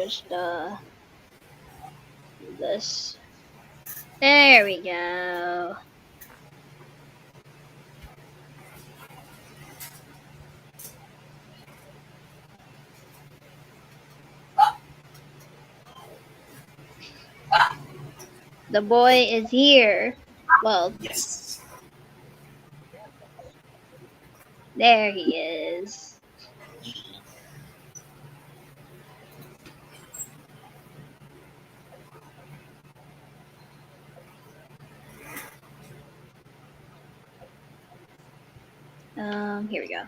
switch this. There we go. The boy is here. Well, Yes. there he is. Here we go.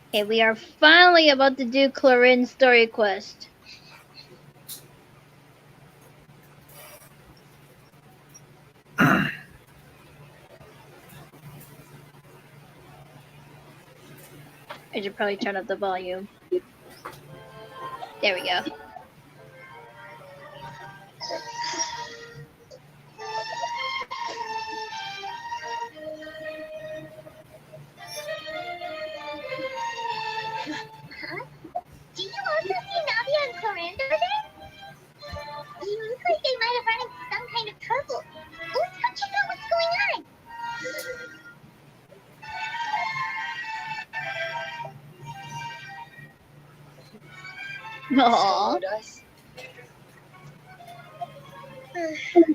Okay, we are finally about to do Clorinde's story quest. I should probably turn up the volume. There we go. Do you also see Nadia and Clorinde over there? You look like they might have run into some kind of trouble. Let's go check out what's going on. Aww.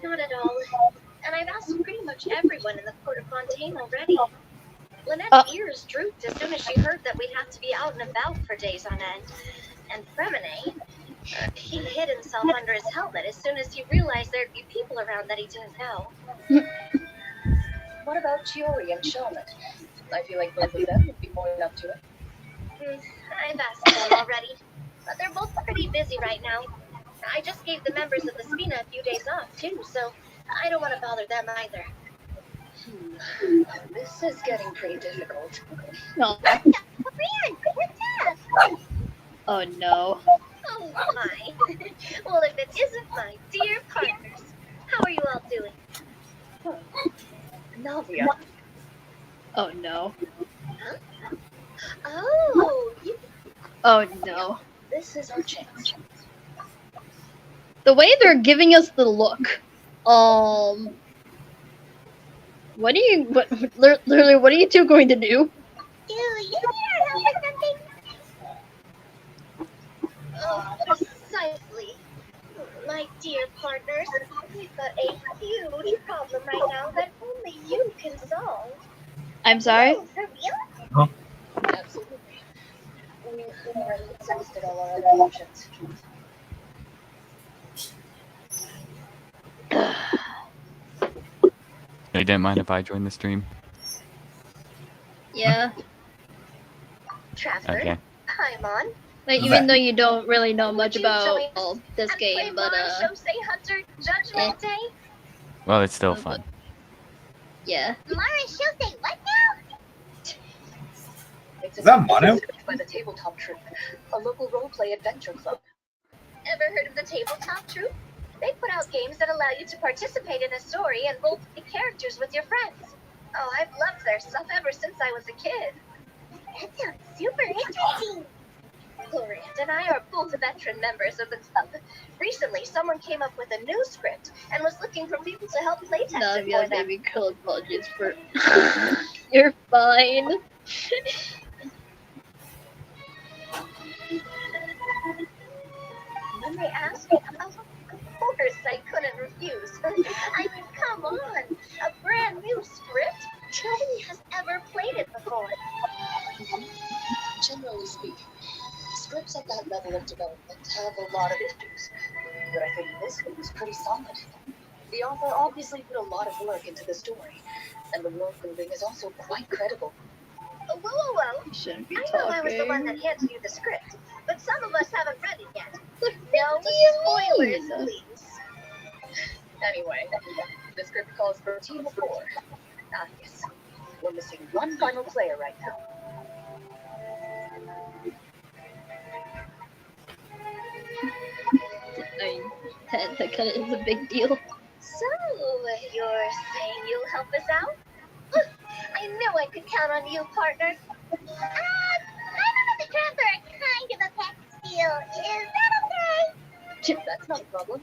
Not at all. And I've asked pretty much everyone in the Port of Fontaine already. Lynette's ears drooped as soon as she heard that we'd have to be out and about for days on end. And Fremine, he hid himself under his helmet as soon as he realized there'd be people around that he didn't know. What about Chiori and Charlotte? I feel like both of them would be more than up to it. I've asked them already, but they're both pretty busy right now. I just gave the members of the Spina a few days off, too, so I don't want to bother them either. This is getting pretty difficult. No. Clorinde, what's up? Oh no. Oh my. Well, if it isn't my dear partners, how are you all doing? Nadia. Oh no. Oh, Oh no. This is our chance. The way they're giving us the look. What are you? Literally, what are you two going to do? Do you need our help with something? Oh, precisely. My dear partners, we've got a huge problem right now that only you can solve. I'm sorry. Oh, for real? Absolutely. We've already exhausted all our other options. You didn't mind if I joined the stream? Yeah. Traveler, Okay. I'm on. Like, even though you don't really know much Would you about join this and play game, but Shosei Hunter Judgment Day? Well, it's still fun. yeah. Mara Shosei, what now? It's Is that Mono? by the Tabletop Troupe, a local roleplay adventure club. Ever heard of the Tabletop Troupe? They put out games that allow you to participate in a story and roleplay characters with your friends. Oh, I've loved their stuff ever since I was a kid. That sounds super interesting. Clorinde and I are both veteran members of the club. Recently, someone came up with a new script and was looking for people to help playtest it Navia, for them. baby girl, apologies for. You're fine. When they asked me, of course I couldn't refuse. I mean, come on, a brand new script? Nobody has ever played it before. Generally speaking, scripts at that level of development have a lot of issues, but I think this one is pretty solid. The author obviously put a lot of work into the story, and the world building is also quite credible. Whoa. Shouldn't be I know I was the one that talking. handed you the script, but some of us haven't read it yet. What No do you spoilers, mean? please. Anyway, the script calls for a team of 4. Ah, yes. We're missing one final player right now. I mean, that kind of is a big deal. So, you're saying you'll help us out? I knew I could count on you, partner. I'm another traveler, kind of a pest. deal. Is that okay? That's not a problem.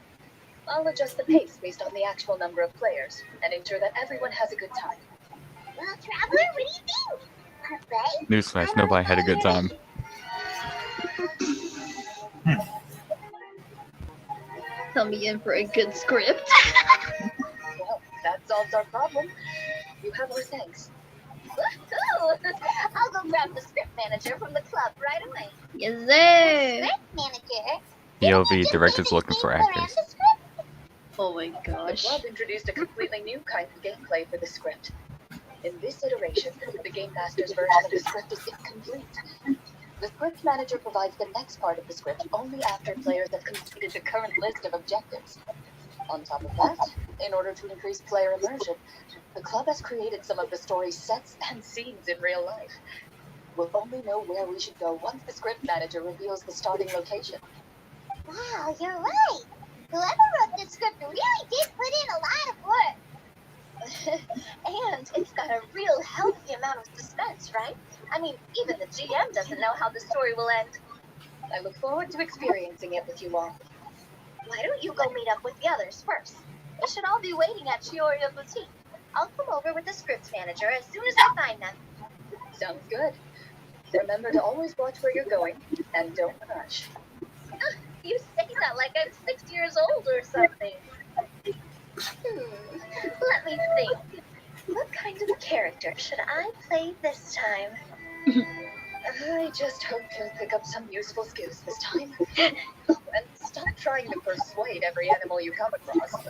I'll adjust the pace based on the actual number of players and ensure that everyone has a good time. Well, Traveler, what do you think? Alright. Newsflash, nobody had a good time. Tell me in for a good script. Well, that solves our problem. You have our thanks. Woohoo! I'll go grab the script manager from the club right away. Yes, sir. Script manager? POV directors looking for actors. Oh my The gosh. club introduced a completely new kind of gameplay for the script. In this iteration, the Game Master's version of the script is incomplete. The script manager provides the next part of the script only after players have completed the current list of objectives. On top of that, in order to increase player immersion, the club has created some of the story's sets and scenes in real life. We'll only know where we should go once the script manager reveals the starting location. Wow, you're right. Whoever wrote this script really did put in a lot of work. And it's got a real healthy amount of suspense, right? I mean, even the GM doesn't know how the story will end. I look forward to experiencing it with you all. Why don't you go meet up with the others first? They should all be waiting at Chioria Boutique. I'll come over with the script manager as soon as I find them. Sounds good. Remember to always watch where you're going, and don't rush. You say that like I'm 6 years old or something. Let me think. What kind of character should I play this time? I just hope you'll pick up some useful skills this time. And stop trying to persuade every animal you come across.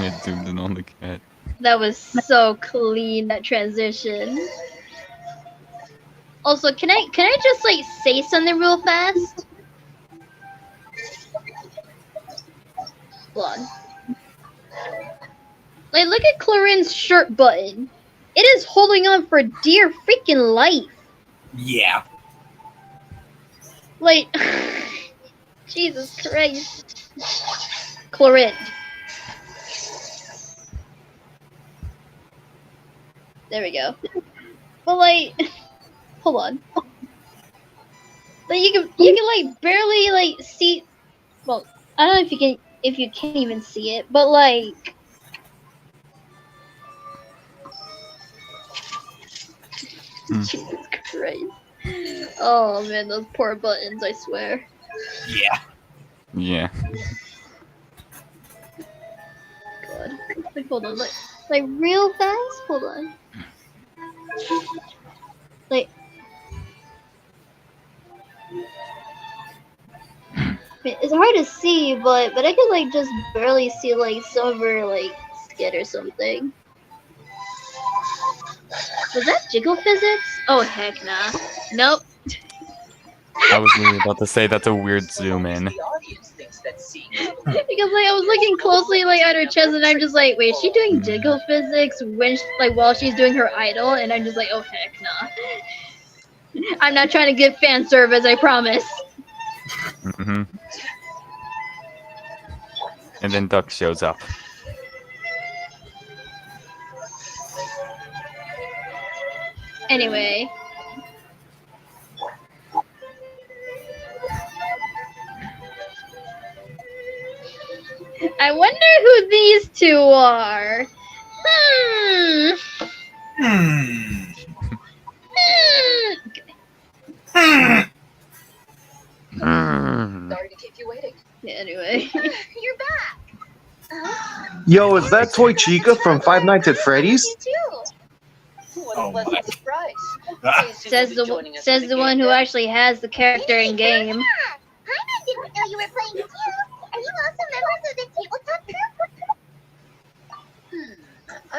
It zoomed in on the cat. That was so clean, that transition. Also, can I just like say something real fast? Hold on. Like, look at Clorinde's shirt button. It is holding on for dear freaking life. Yeah. Like, Jesus Christ. Clorinde. There we go. But like, hold on. Like you can like barely like see. Well, I don't know if you can even see it, but like. Jesus Christ. Oh man, those poor buttons, I swear. Yeah. Yeah. God. Like, hold on, like real fast? Hold on. Like. It's hard to see, but I can like just barely see like some of her like skin or something. Was that jiggle physics? Oh heck nah. Nope. I was really about to say that's a weird zoom in. The audience thinks that seeing Because like I was looking closely like at her chest and I'm just like, wait, is she doing jiggle physics when while she's doing her idol? And I'm just like, oh heck nah. I'm not trying to give fan service, I promise. Mm-hmm. And then Duck shows up. Anyway. I wonder who these two are. Sorry to keep you waiting. Yeah, anyway. You're back. Yo, is that Toy Chica from Five Nights at Freddy's? You too. What Oh a pleasant my. surprise. says the one who actually has the character in game. I didn't know you were playing too. Are you also members of the tabletop group?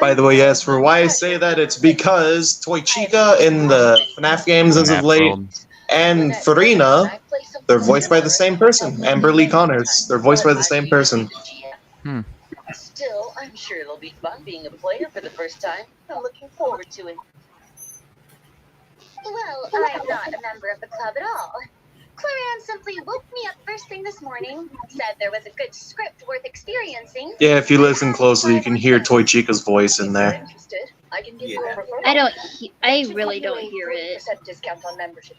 By the way, yes, for why I say that, it's because Toy Chica in the FNAF games as of late, and Farina, they're voiced by the same person. Amber Lee Connors, they're voiced by the same person. Still, I'm sure it'll be fun being a player for the first time. I'm looking forward to it. Well, I'm not a member of the club at all. Clorinde simply woke me up first thing this morning, said there was a good script worth experiencing. Yeah, if you listen closely, you can hear Toy Chica's voice in If you're there. interested, I can give Yeah. you a referral. I Should really give you don't a hear it. 3% discount on membership.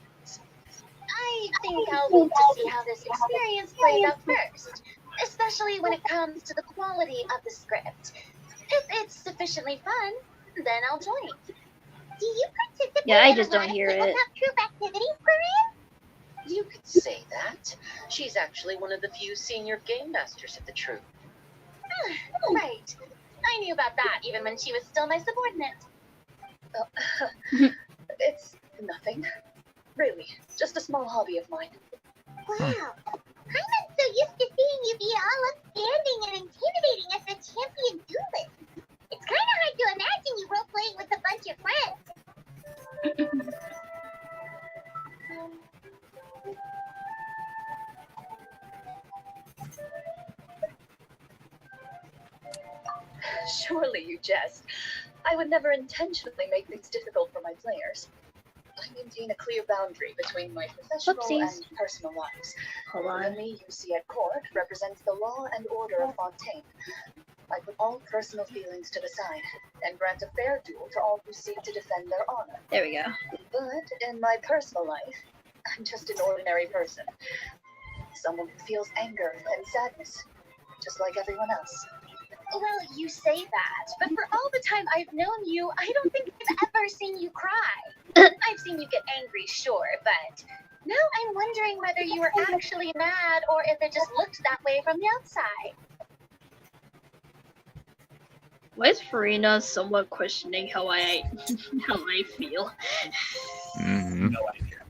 I think I'll wait to see how this experience plays out first, especially when it comes to the quality of the script. If it's sufficiently fun, then I'll join. Do you participate Yeah, I in just a lot don't of hear it. tabletop troop activities, Clorinde? You could say that. She's actually one of the few senior game masters at the troop. Right. I knew about that even when she was still my subordinate. It's nothing. Really, just a small hobby of mine. Wow. I'm not so used to seeing you be all upstanding and intimidating as a champion duelist. It's kind of hard to imagine you role-playing with a bunch of friends. Surely you jest. I would never intentionally make things difficult for my players. I maintain a clear boundary between my professional Whoopsies. and personal lives. Hold The on. me you see at court represents the law and order of Fontaine. I put all personal feelings to the side and grant a fair duel to all who seek to defend their honor. There we go. But in my personal life, I'm just an ordinary person. Someone who feels anger and sadness, just like everyone else. Well, you say that, but for all the time I've known you, I don't think I've ever seen you cry. I've seen you get angry, sure, but now I'm wondering whether you were actually mad or if it just looked that way from the outside. Why is Farina somewhat questioning how I feel? Mhm. No idea.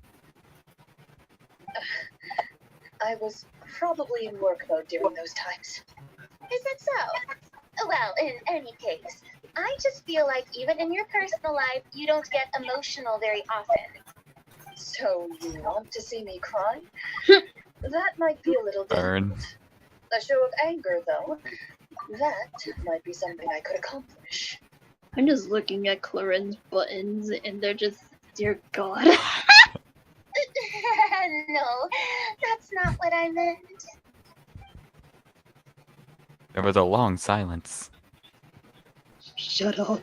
I was probably in work mode during those times. Is that so? Well, in any case, I just feel like even in your personal life, you don't get emotional very often. So you want to see me cry? That might be a little Burn. difficult. A show of anger, though, that might be something I could accomplish. I'm just looking at Clorinde's buttons and they're just, dear God. No, that's not what I meant. There was a long silence. Shut up.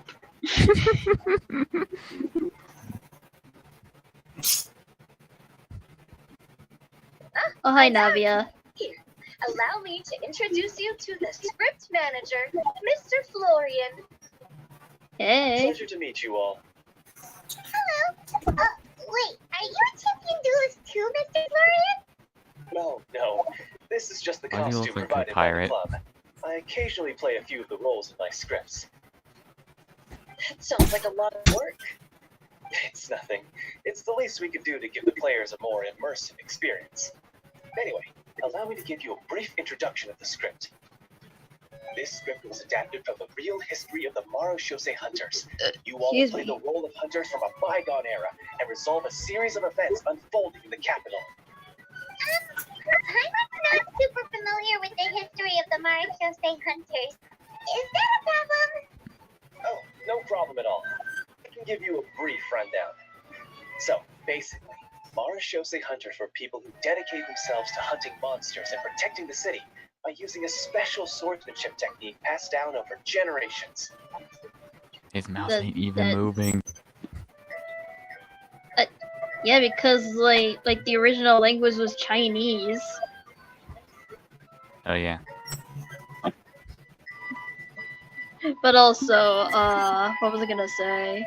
Oh, hi, Navia. Here, allow me to introduce you to the script manager, Mr. Florian. Hey. Pleasure to meet you all. Hello. Wait, are you a champion duelist too, Mr. Florian? No. This is just the Why do you costume look like a provided by the pirate? club. I occasionally play a few of the roles in my scripts. That sounds like a lot of work. It's nothing. It's the least we could do to give the players a more immersive experience. Anyway, allow me to give you a brief introduction of the script. This script was adapted from the real history of the Marushose Hunters. You all Excuse play me. the role of hunters from a bygone era and resolve a series of events unfolding in the capital. I'm not super familiar with the history of the Marushose Hunters. Is that a problem? Oh, no problem at all. I can give you a brief rundown. So, basically, Marushose Hunters were people who dedicate themselves to hunting monsters and protecting the city by using a special swordsmanship technique passed down over generations. His mouth That- ain't even that- moving. Yeah, because like the original language was Chinese. Oh yeah. But also, what was I gonna say?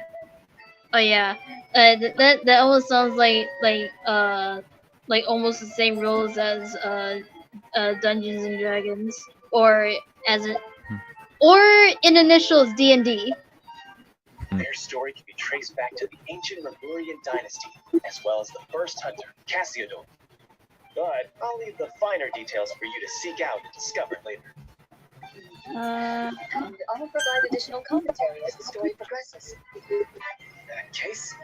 Oh yeah, that almost sounds like almost the same rules as Dungeons and Dragons, or or in initials D&D. Their story can be traced back to the ancient Lemurian dynasty, as well as the first hunter, Cassiodor. But I'll leave the finer details for you to seek out and discover later. And I'll provide additional commentary as the story progresses. In that case,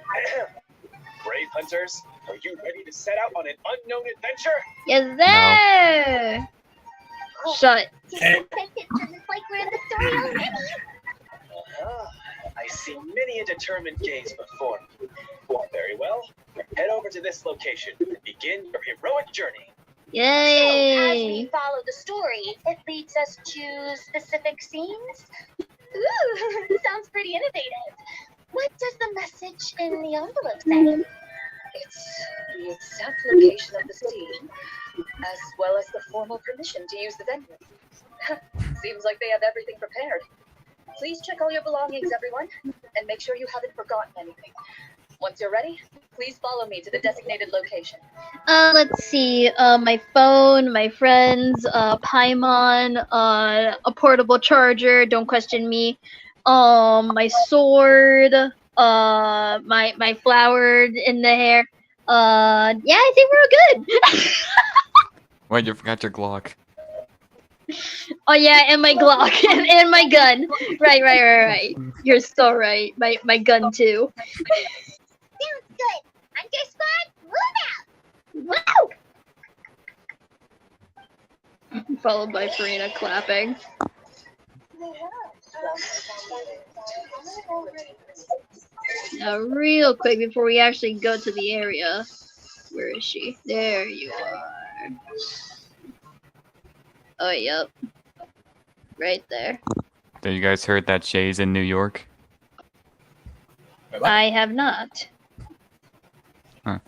brave hunters, are you ready to set out on an unknown adventure? Yes, sir. Shut. It's like we're in the story already. I see many a determined gaze before me. Very well, head over to this location and begin your heroic journey. So, as we Yay! follow the story, it leads us to specific scenes. Ooh, sounds pretty innovative. What does the message in the envelope say? It's the exact location of the scene, as well as the formal permission to use the venue. Seems like they have everything prepared. Please check all your belongings, everyone, and make sure you haven't forgotten anything. Once you're ready, please follow me to the designated location. Let's see. My phone, my friends, Paimon, a portable charger. Don't question me. My sword. My flower in the hair. Yeah, I think we're good. Wait, you forgot your Glock. Oh yeah, and my Glock and my gun. Right. You're so right. My gun too. Sounds good. Hunter squad, move out! Wow! Followed by Farina clapping. Now, real quick before we actually go to the area. Where is she? There you are. Oh, yep. Right there. So you guys heard that Shay's in New York? I have not. Huh.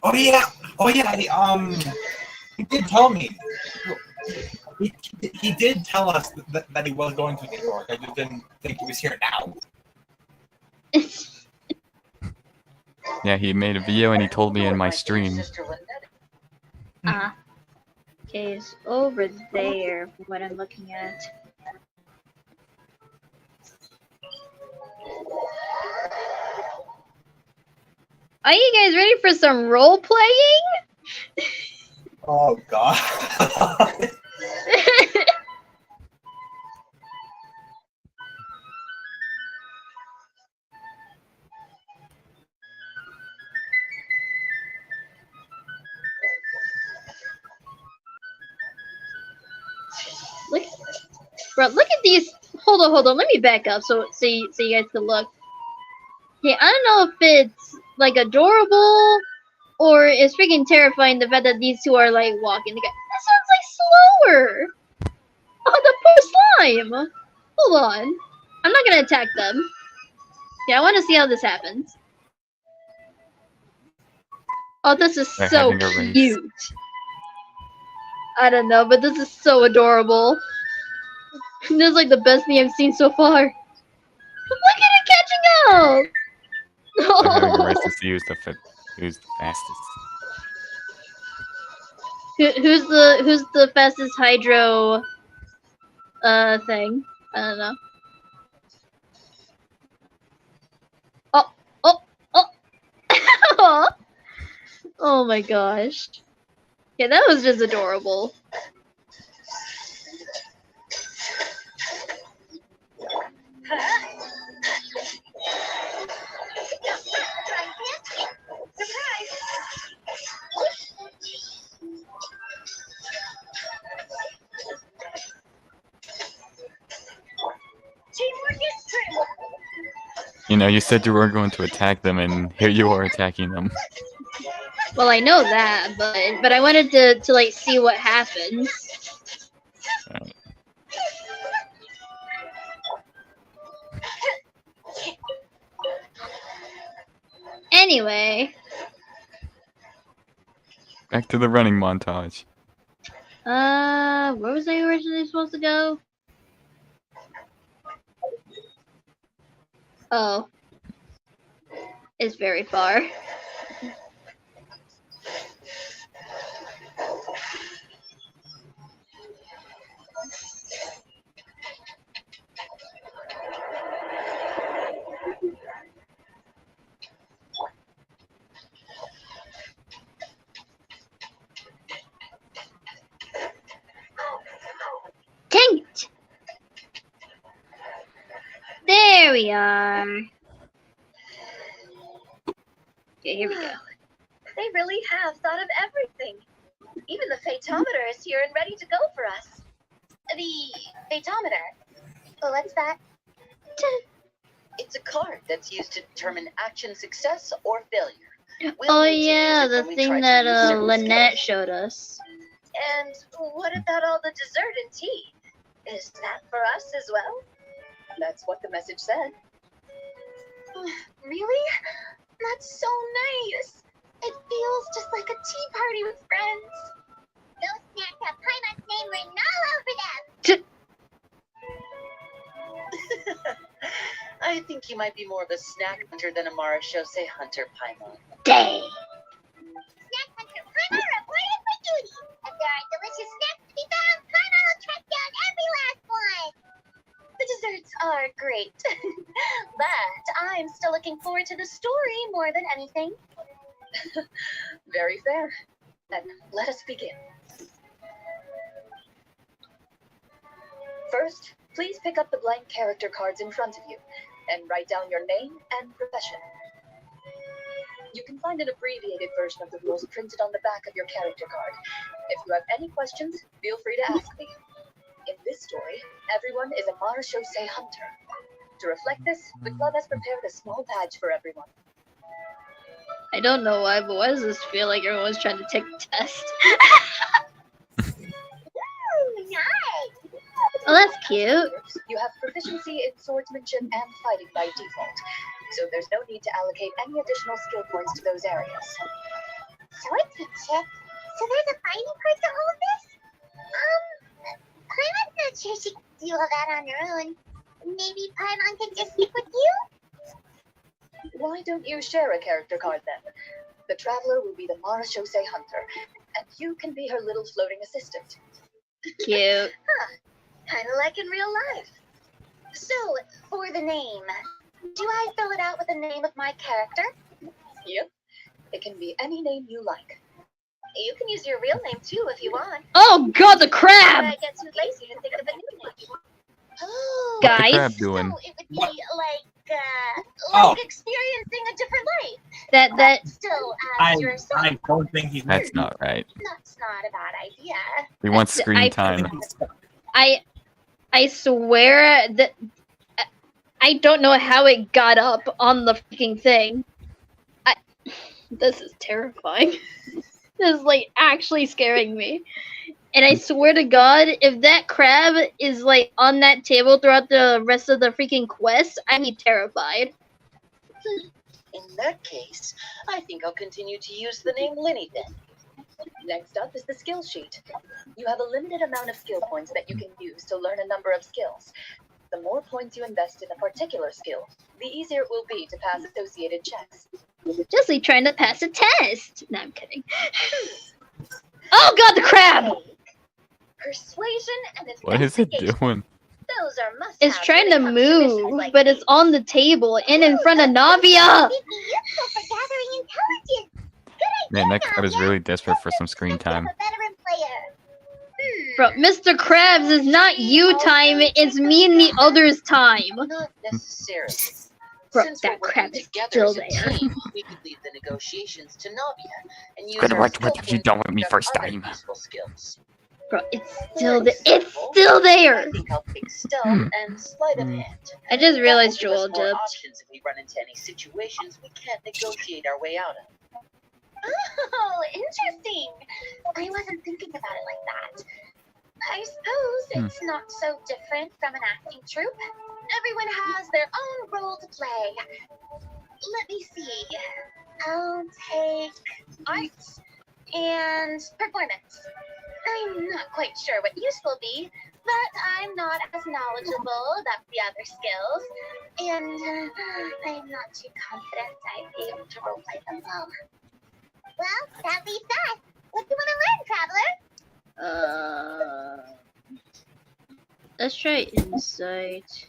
Oh yeah. He did tell me. He did tell us that he was going to New York. I just didn't think he was here now. Yeah, he made a video and he told me in my stream. Okay, it's over there from what I'm looking at. Are you guys ready for some role playing? Oh god. Look at these. Hold on. Let me back up so you guys can look. Okay, I don't know if it's like adorable or it's freaking terrifying the fact that these two are like walking together. That sounds like slower. Oh, the poor slime. Hold on. I'm not gonna attack them. Yeah, I want to see how this happens. Oh, this is They're so having a race. cute. I don't know, but this is so adorable. This is like the best thing I've seen so far. Look at it catching up! They're having a race to see who's the fastest. Who's the fastest hydro thing? I don't know. Oh oh my gosh. Yeah, that was just adorable. You know, you said you weren't going to attack them, and here you are attacking them. Well, I know that, but I wanted to like see what happens. Right. Anyway. Back to the running montage. Where was I originally supposed to go? Oh. It's very far. Dang it! There we are. Okay, here we go. They really have thought of everything. Even the phaetometer is here and ready to go for us. The phaetometer. What's that? It's a card that's used to determine action success or failure. Oh yeah, the thing that Lynette showed us. And what about all the dessert and tea? Is that for us as well? That's what the message said. Really? That's so nice. It feels just like a tea party with friends. Those snacks have Paimon's name written all over them. I think you might be more of a snack hunter than a Marashose hunter, Paimon. Dang. Snack hunter Paimon reporting for duty. If there are delicious snacks to be found, Paimon will track down every last one. The desserts are great. But I'm still looking forward to the story more than anything. Very fair. Then let us begin. First, please pick up the blank character cards in front of you and write down your name and profession. You can find an abbreviated version of the rules printed on the back of your character card. If you have any questions, feel free to ask me. In this story, everyone is a Marashose hunter. To reflect this, the club has prepared a small badge for everyone. I don't know why, but why does this feel like everyone's trying to take a test? Nice. Oh, that's cute. You have proficiency in swordsmanship and fighting by default, so there's no need to allocate any additional skill points to those areas. Swordsmanship? So there's a fighting part to all this? Paimon's not sure she can do all that on her own. Maybe Paimon can just stick with you? Why don't you share a character card then? The Traveler will be the Marashose hunter, and you can be her little floating assistant. Cute. Kind of like in real life. So, for the name, do I fill it out with the name of my character? Yep. It can be any name you like. You can use your real name too if you want. Oh god, the crab! I get too lazy to think of a new name. Oh, Guys. What's the crab doing? So it would be like Oh. experiencing a different life. That Still as yourself. I don't think he's That's not right. That's not a bad idea. We want I screen time. I swear that I don't know how it got up on the freaking thing. This is terrifying. This is like actually scaring me. And I swear to God, if that crab is like on that table throughout the rest of the freaking quest, I'd be terrified. In that case, I think I'll continue to use the name Linny then. Next up is the skill sheet. You have a limited amount of skill points that you can use to learn a number of skills. The more points you invest in a particular skill, the easier it will be to pass associated checks. Just like trying to pass a test. No, I'm kidding. Oh God, the crab! Persuasion and What is it investigation. doing? Those are must-haves It's trying when to it comes missions move, like but it's these. on the table and in front of Navia. It'd be useful for gathering intelligence. Good Man, idea, that crab is Navia. really desperate for some screen time. I'm a veteran player. Bro, Mr. Krabs is not you time, it's me and the others time. Not necessarily. Bro, Since that we're crab working is together still as a there. team, we could leave the negotiations to Navia and use Good, our what skill have you points done to with me pick up first other time? useful skills. Bro, it's still there. I think I'll pick stealth and sleight of hand. I just realized That will Joel give us more jumped. options if we run into any situations we can't negotiate our way out of. Oh, interesting. I wasn't thinking about it like that. I suppose it's not so different from an acting troupe. Everyone has their own role to play. Let me see. I'll take arts and performance. I'm not quite sure what use will be, but I'm not as knowledgeable about the other skills, and I'm not too confident I'd be able to roleplay them well. Well, that leaves us. What do you want to learn, Traveler? Let's try insight.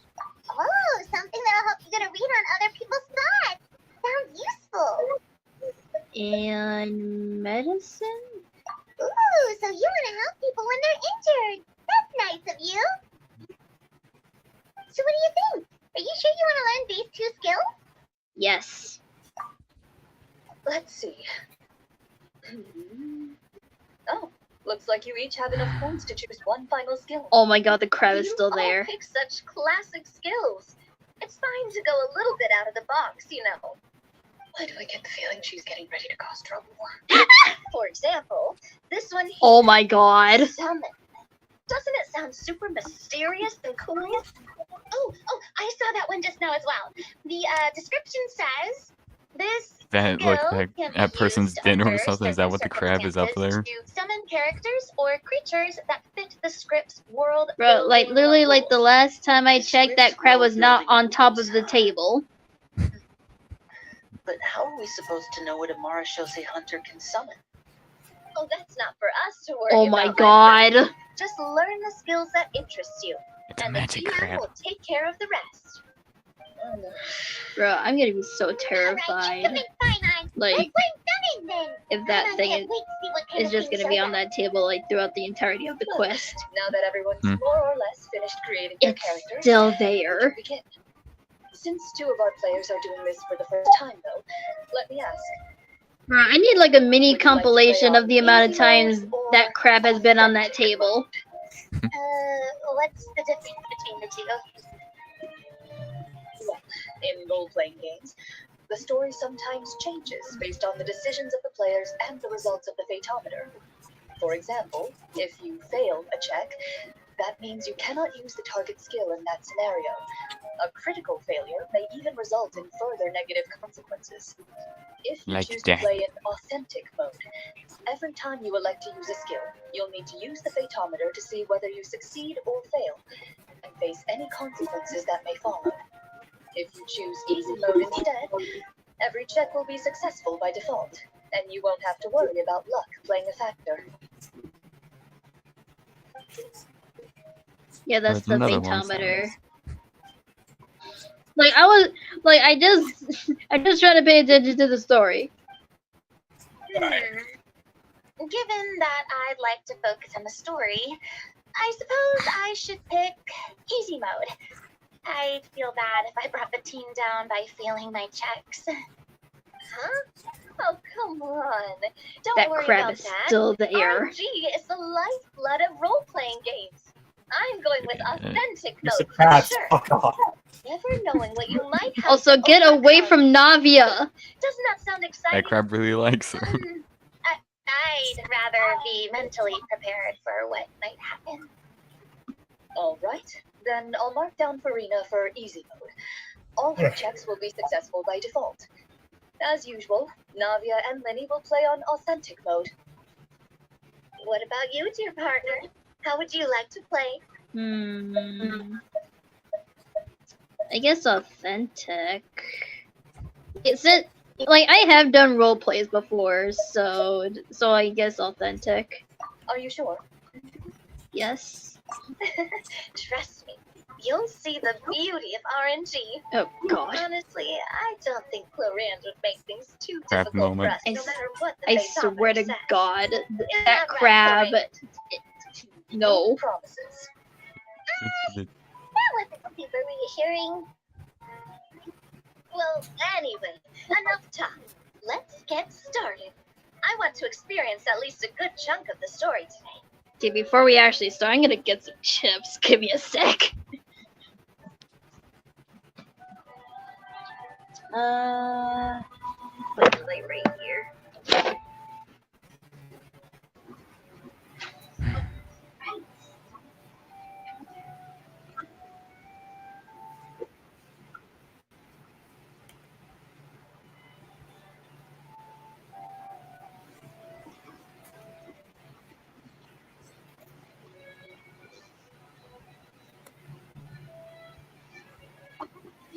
Oh, something that'll help you get a read on other people's thoughts. Sounds useful. And medicine? Ooh, so you want to help people when they're injured. That's nice of you. So what do you think? Are you sure you want to learn these two skills? Yes. Let's see. Oh, looks like you each have enough points to choose one final skill. Oh my God, the crab is You still all there. pick such classic skills. It's fine to go a little bit out of the box, you know. Why do I get the feeling she's getting ready to cause trouble? For example, This one here. Oh my god. Summon. Doesn't it sound super mysterious and cool? Oh, I saw that one just now as well. The description says this That skill look like can be at person's used dinner or under something. Is that what the certain crab is up circumstances there? to summon characters or creatures that fit the script's world. Bro, like literally like the last time I checked, that crab was not on top of the table. But how are we supposed to know what a Marashose hunter can summon? Oh, that's not for us to worry Oh my about. god. Just learn the skills that interest you, It's a and the magic GM crab. will take care of the rest. Bro, I'm gonna be so terrified. Like, if that thing is just gonna be on that table like throughout the entirety of the quest. Now that everyone's Hmm. more or less finished creating their It's characters, still we there. can begin. Since 2 of our players are doing this for the first time, though, let me ask. Bro, I need like a mini compilation of the amount of times that crab has been on that table. What's the difference between the two? Well, in role-playing games, the story sometimes changes based on the decisions of the players and the results of the Fatometer. For example, if you fail a check, that means you cannot use the target skill in that scenario. A critical failure may even result in further negative consequences. If you Like choose death. to play in authentic mode, every time you elect to use a skill, you'll need to use the Fatometer to see whether you succeed or fail, and face any consequences that may follow. If you choose easy mode instead, every check will be successful by default, and you won't have to worry about luck playing a factor. Yeah, that's There's the another one, Fatometer. Like I just trying to pay attention to the story. Given that I'd like to focus on the story, I suppose I should pick easy mode. I'd feel bad if I brought the team down by failing my checks. Huh? Oh, come on. Don't That worry crab about is that. still there. RNG is the lifeblood of role-playing games. I'm going with authentic Mr. mode for Krabs, sure. fuck off. Never knowing what you might have Also, to get away overcome. from Navia. Doesn't that sound exciting? That crab really likes her. I'd rather be mentally prepared for what might happen. All right, then I'll mark down Farina for easy mode. All her checks will be successful by default. As usual, Navia and Lenny will play on authentic mode. What about you, dear partner? How would you like to play? I guess authentic. Is it like I have done role plays before, so I guess authentic. Are you sure? Yes. Trust me, you'll see the beauty of RNG. Oh god. Honestly, I don't think Clorinde would make things too Crab difficult moment. for us, no matter what the I Fatometer swear to says. God, Isn't that right, crab. Clorinde? No. Promises. That wasn't super reassuring. Well, anyway, enough talk. Let's get started. I want to experience at least a good chunk of the story today. Okay, before we actually start, I'm gonna get some chips. Give me a sec. Like right here.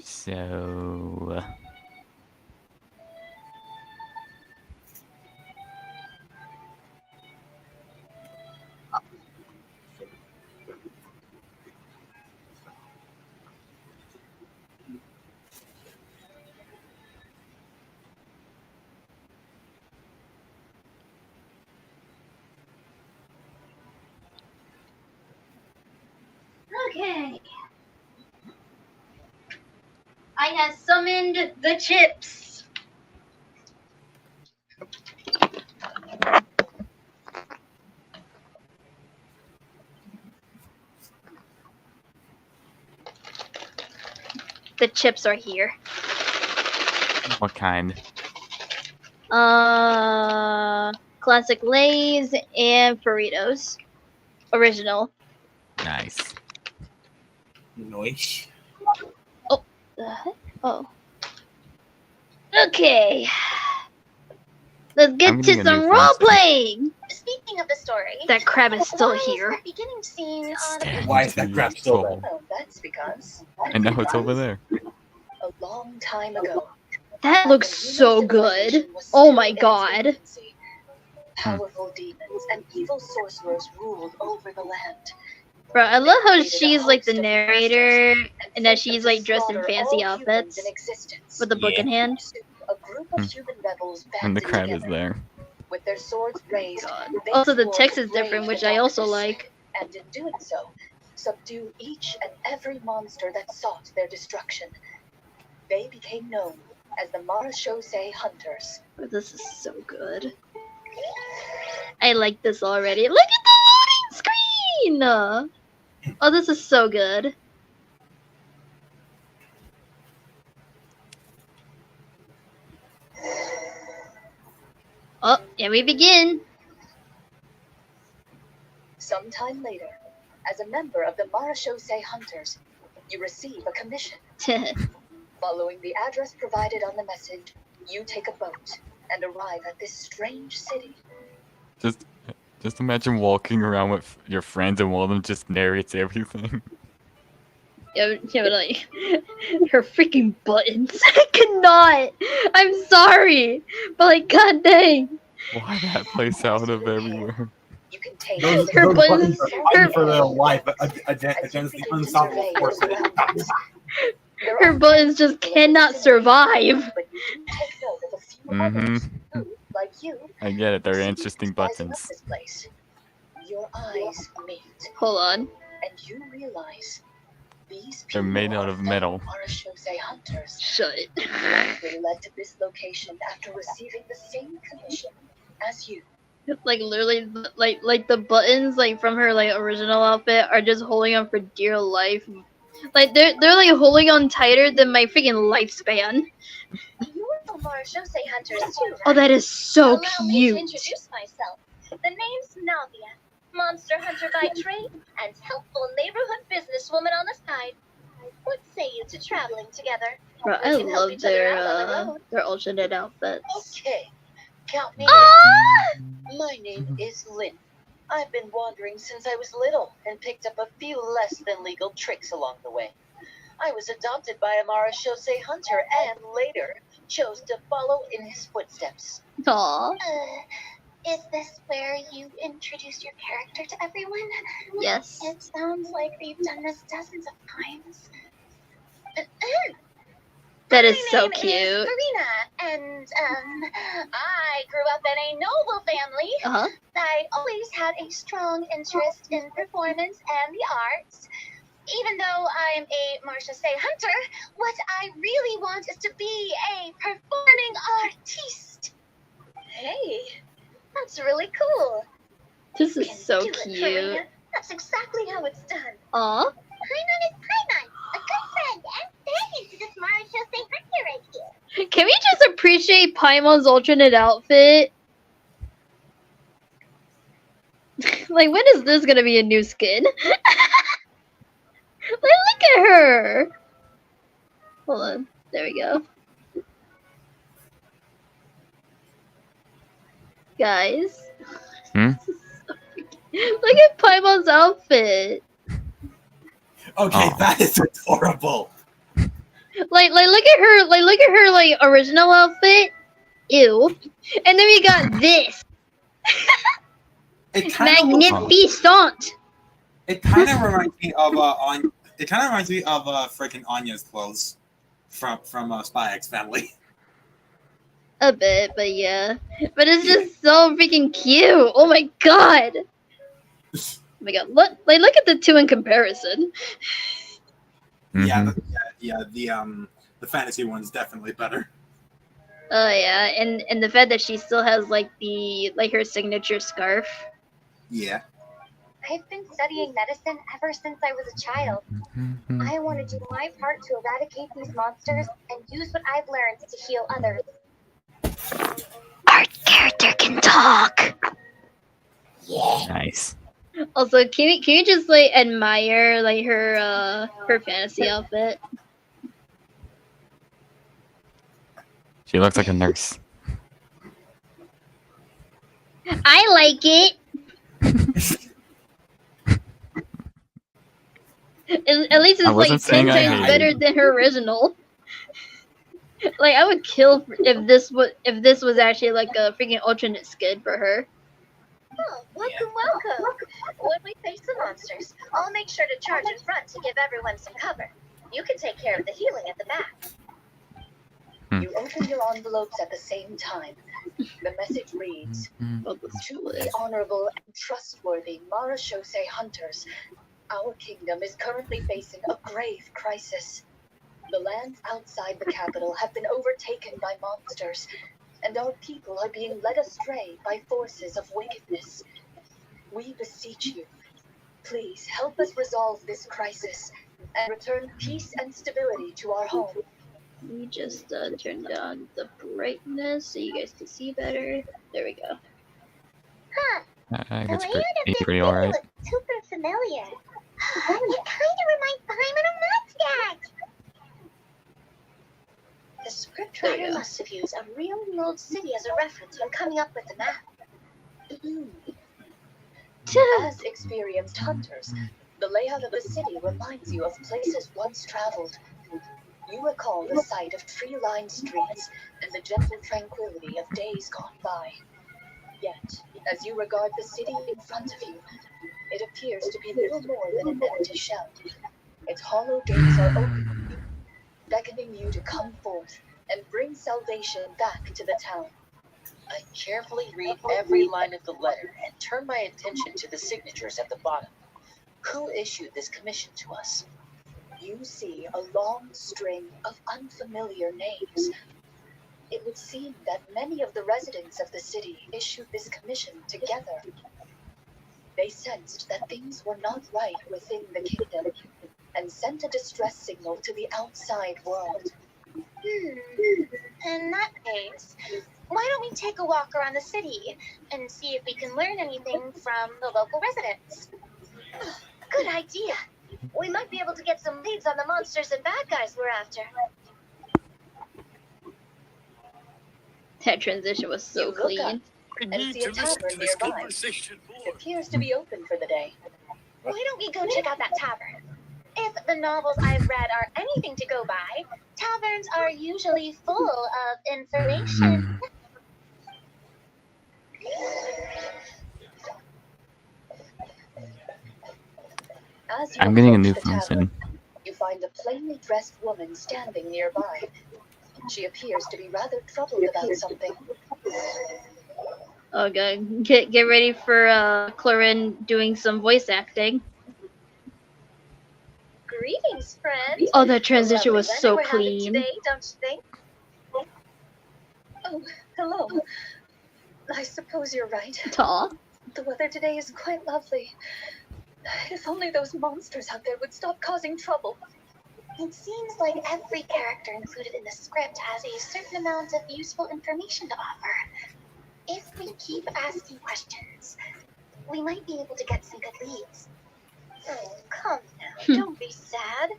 So Okay. I have summoned the chips. The chips are here. what kind? classic Lay's, and Burritos. Original. Nice. Noise. The heck? Oh. Okay. Let's I'm get getting to a some new role phone set. playing. Speaking of the story, That crab is still why here. is the beginning scene on the Stand Why is that to crap be still there? tall. Well, that's because And now it's over there. a long time ago, That looks so good. Oh my god. powerful demons and evil sorcerers ruled over the land. Bro, I love how she's like the narrator and that she's like dressed in fancy outfits with the book in hand. A group of human rebels And the banded crab is together. there. With their swords raised, they Also, the swore text to is different, brave which the I also darkness, like. and in doing so, subdue each and every monster that sought their destruction. They became known as the Marashose Hunters. Oh, this is so good. I like this already. Look at the loading screen! Oh, this is so good. Oh, and we begin. Sometime later, as a member of the Marashose Hunters, you receive a commission. Following the address provided on the message, you take a boat and arrive at this strange city. Just imagine walking around with your friends and one of them just narrates everything. Yeah, but like, her freaking buttons. I cannot. I'm sorry. But like, god dang. Why that place out of everywhere? You can take Those, Her those buttons- buttons are fighting her- for their life against As you the begin to unstoppable survey force your of surroundings. There Her are buttons just friends cannot who survive. But you do take note of a few Mhm. others who, like you, I get it, they're seem to be interesting spicing up buttons. this place. Your eyes meet, Hold on. and you realize these They're people made out are of fellow metal. Marashose Hunters. Shut it. They led to this location after receiving the same commission as you. Like literally, like the buttons like from her like original outfit are just holding on for dear life. Like they're like holding on tighter than my freaking lifespan. You are Marashose Hunters too, right? Oh, that is so Allow me to cute. introduce myself. The name's Navia, monster hunter by trade and helpful neighborhood businesswoman on the side. What say you to traveling together? Bro, We I can help love each other out on the road. their alternate outfits. Okay, count me in. Ah! My name is Lynn. I've been wandering since I was little and picked up a few less than legal tricks along the way. I was adopted by a Marashose hunter and later chose to follow in his footsteps. Aw. Is this where you introduce your character to everyone? Yes. It sounds like they've done this dozens of times. That is My so name is cute. Clorinde, and I grew up in a noble family. Uh-huh. I always had a strong interest in performance and the arts. Even though I'm a Marashose hunter, what I really want is to be a performing artiste. Hey, that's really cool. This is Can so do it, cute. Clorinde. That's exactly how it's done. Aw. Paimon is Paimon, a good friend and thank you to this Marashose hunter right here. Can we just appreciate Paimon's alternate outfit? Like, when is this gonna be a new skin? Like, look at her! Hold on. There we go. Guys. Hmm? Look at Paimon's outfit! Okay, Oh. that is adorable. Like, look at her, like, original outfit. Ew. And then we got this. It kind of Magnificent! It kind of reminds me of freaking Anya's clothes from Spy X Family. A bit, but yeah. But it's just so freaking cute. Oh my god. Oh my god. Look at the two in comparison. Mhm. The fantasy one's definitely better. Oh yeah, and the fact that she still has like her signature scarf. Yeah. I've been studying medicine ever since I was a child. I want to do my part to eradicate these monsters and use what I've learned to heal others. Our character can talk. Nice. Also, can you just like admire like her fantasy outfit? She looks like a nurse. I like it. At least I it's wasn't like 10 saying I times hated better it. than her original. Like I would kill if this was actually like a freaking alternate skin for her. Oh, welcome. When we face the monsters, I'll make sure to charge in front to give everyone some cover. You can take care of the healing at the back. You open your envelopes at the same time. The message reads, "To the honorable and trustworthy Marashose hunters, our kingdom is currently facing a grave crisis. The lands outside the capital have been overtaken by monsters, and our people are being led astray by forces of wickedness. We beseech you, please help us resolve this crisis and return peace and stability to our home." Let me just turn down the brightness so you guys can see better. There we go. Huh. I The guess layout of this pretty city alright. looks super familiar. It kind of reminds Paimon of Mondstadt. The scriptwriter must have used a real-world city as a reference when coming up with the map. As experienced hunters, the layout of the city reminds you of places once traveled. You recall the sight of tree-lined streets and the gentle tranquility of days gone by. Yet, as you regard the city in front of you, it appears to be little more than an empty shell. Its hollow gates are open, beckoning you to come forth and bring salvation back to the town. I carefully read every line of the letter and turn my attention to the signatures at the bottom. Who issued this commission to us? You see a long string of unfamiliar names. It would seem that many of the residents of the city issued this commission together. They sensed that things were not right within the kingdom and sent a distress signal to the outside world. In that case, why don't we take a walk around the city and see if we can learn anything from the local residents? Good idea. We might be able to get some leads on the monsters and bad guys we're after. That transition was so You look clean. up and see a tavern nearby. It appears to be open for the day. Why don't we go check out that tavern? If the novels I've read are anything to go by, taverns are usually full of information. As you I'm getting a approach new the phone tavern, soon. you find a plainly dressed woman standing nearby. She appears to be rather troubled about something. Okay, get ready for Clorinde doing some voice acting. Greetings, friend. Oh, that transition Lovely was weather so we're having clean. today, don't you think? Oh, hello. I suppose you're right. Aw. The weather today is quite lovely. If only those monsters out there would stop causing trouble. It seems like every character included in the script has a certain amount of useful information to offer. If we keep asking questions, we might be able to get some good leads. Oh, come now, don't be sad.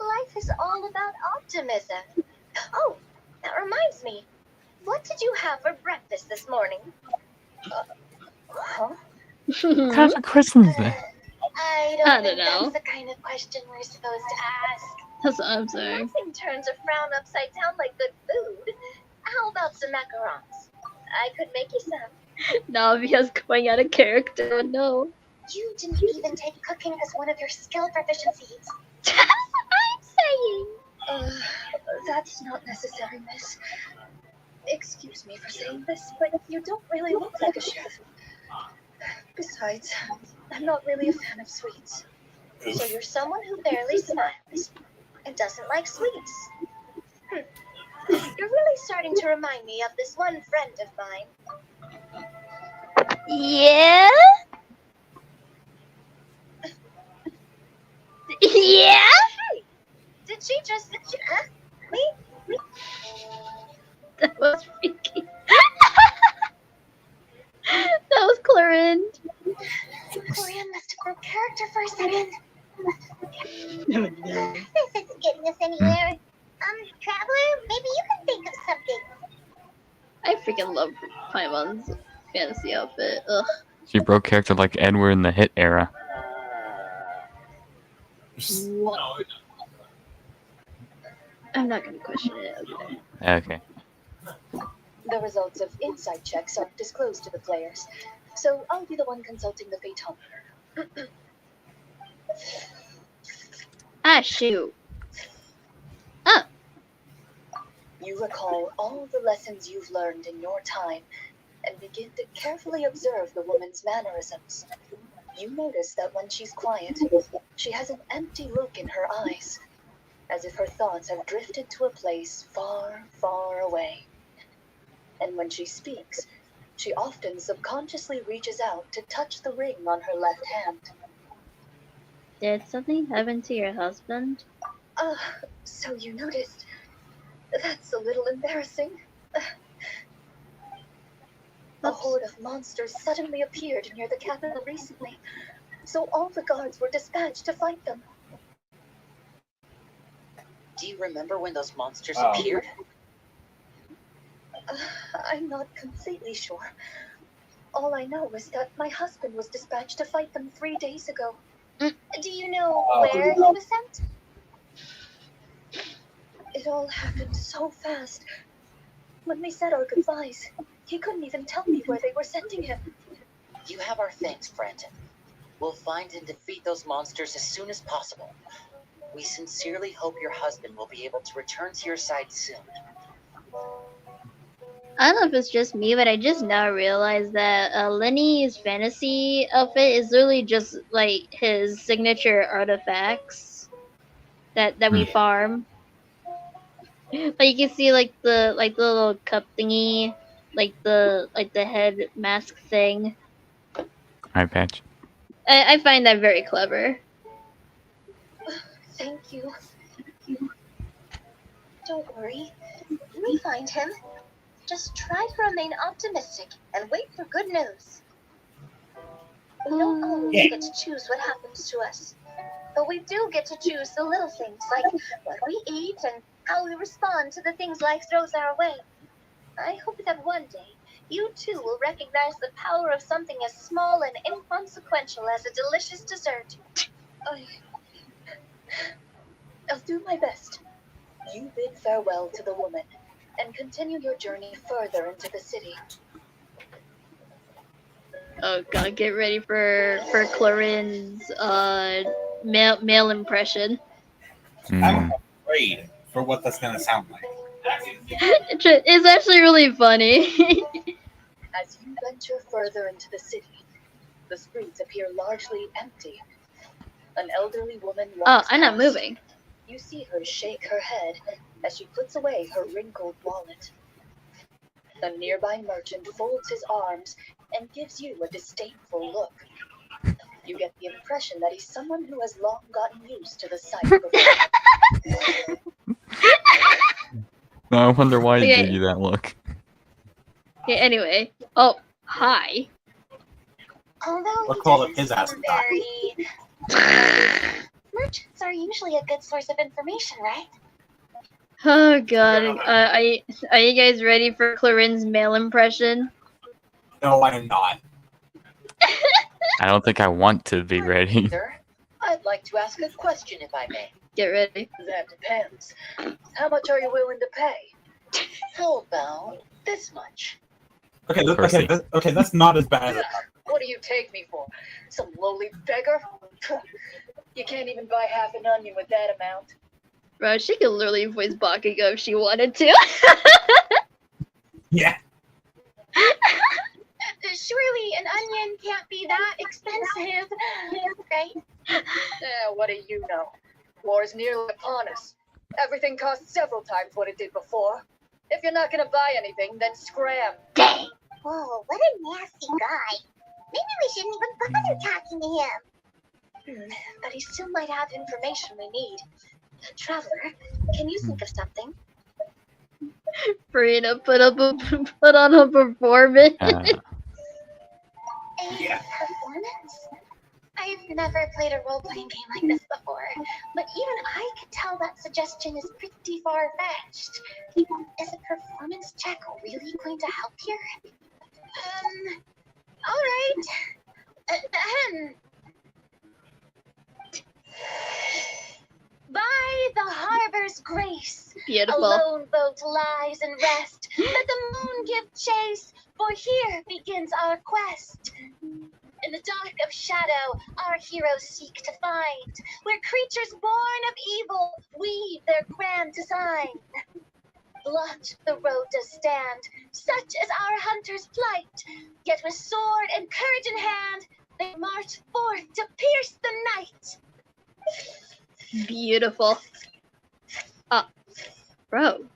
Life is all about optimism. Oh, that reminds me. What did you have for breakfast this morning? Huh? What kind of question is that? I I don't think don't know. that's the kind of question we're supposed to ask. That's what I'm saying. Nothing turns a frown upside down like good food. How about some macarons? I could make you some. No, because going out of character, no. You didn't even take cooking as one of your skill proficiencies. That's what I'm saying. That's not necessary, miss. Excuse me for saying this, but you don't really look like a chef. Besides, I'm not really a fan of sweets. So you're someone who barely smiles and doesn't like sweets. You're really starting to remind me of this one friend of mine. Yeah? Yeah? Hey, did she just... Huh? Me? That was freaky. happened? Clorinde must have broke character for a second. No. This isn't getting us anywhere. Traveler, maybe you can think of something. I freaking love Paimon's fantasy outfit. Ugh. She broke character like Edward in the Hit era. What? I'm not gonna question it. Okay. Okay. The results of insight checks aren't disclosed to the players, so I'll be the one consulting the phaetometer. Ah, shoot. You recall all the lessons you've learned in your time and begin to carefully observe the woman's mannerisms. You notice that when she's quiet, she has an empty look in her eyes, as if her thoughts have drifted to a place far, far away. And when she speaks, she often subconsciously reaches out to touch the ring on her left hand. Did something happen to your husband? So you noticed. That's a little embarrassing. A horde of monsters suddenly appeared near the capital recently, so all the guards were dispatched to fight them. Do you remember when those monsters appeared? I'm not completely sure. All I know is that my husband was dispatched to fight them 3 days ago. Do you know where he was sent? It all happened so fast. When we said our goodbyes, he couldn't even tell me where they were sending him. You have our thanks, Brandon. We'll find and defeat those monsters as soon as possible. We sincerely hope your husband will be able to return to your side soon. I don't know if it's just me, but I just now realized that Lenny's fantasy outfit is literally just like his signature artifacts that we farm. Like you can see like the little cup thingy, like the head mask thing. Eye patch. I find that very clever. Thank you. Don't worry. We find him. Just try to remain optimistic and wait for good news. We don't always get to choose what happens to us, but we do get to choose the little things like what we eat and how we respond to the things life throws our way. I hope that one day you too will recognize the power of something as small and inconsequential as a delicious dessert. I'll do my best. You bid farewell to the woman and continue your journey further into the city. Oh god, get ready for Clorinde's male impression. I'm afraid for what that's gonna sound like. It's actually really funny. As you venture further into the city, the streets appear largely empty. An elderly woman walks I'm not past. moving. You see her shake her head as she puts away her wrinkled wallet. A nearby merchant folds his arms and gives you a disdainful look. You get the impression that he's someone who has long gotten used to the sight before. I wonder why he Okay. gave you that look. Okay, anyway. Oh, hi. Although We'll he call doesn't it his seem ass and die. very... Merchants are usually a good source of information, right? Oh god. Are you guys ready for Clorinde's male impression? No, I am not. I don't think I want to be ready. Sir, I'd like to ask a question if I may. Get ready. That depends. How much are you willing to pay? How about this much? Okay, Percy. That's not as bad as What do you take me for? Some lowly beggar? You can't even buy half an onion with that amount. Bro, she could literally voice Bakugo if she wanted to. Yeah. Surely an onion can't be that expensive, right? What do you know? War's nearly upon us. Everything costs several times what it did before. If you're not gonna buy anything, then scram. Dang. Whoa, what a nasty guy. Maybe we shouldn't even bother talking to him. But he still might have information we need. Traveler, can you think of something? Farina put on a performance. Yeah. Performance? I've never played a role-playing game like this before, but even I can tell that suggestion is pretty far-fetched. Is a performance check really going to help here? Alright. By the harbor's grace, Beautiful. a lone boat lies and rest. Let the moon give chase, for here begins our quest. In the dark of shadow, our heroes seek to find, where creatures born of evil weave their grand design. Blocked the road does stand, such is our hunter's plight. Yet with sword and courage in hand, they march forth to pierce the night. Beautiful. Bro.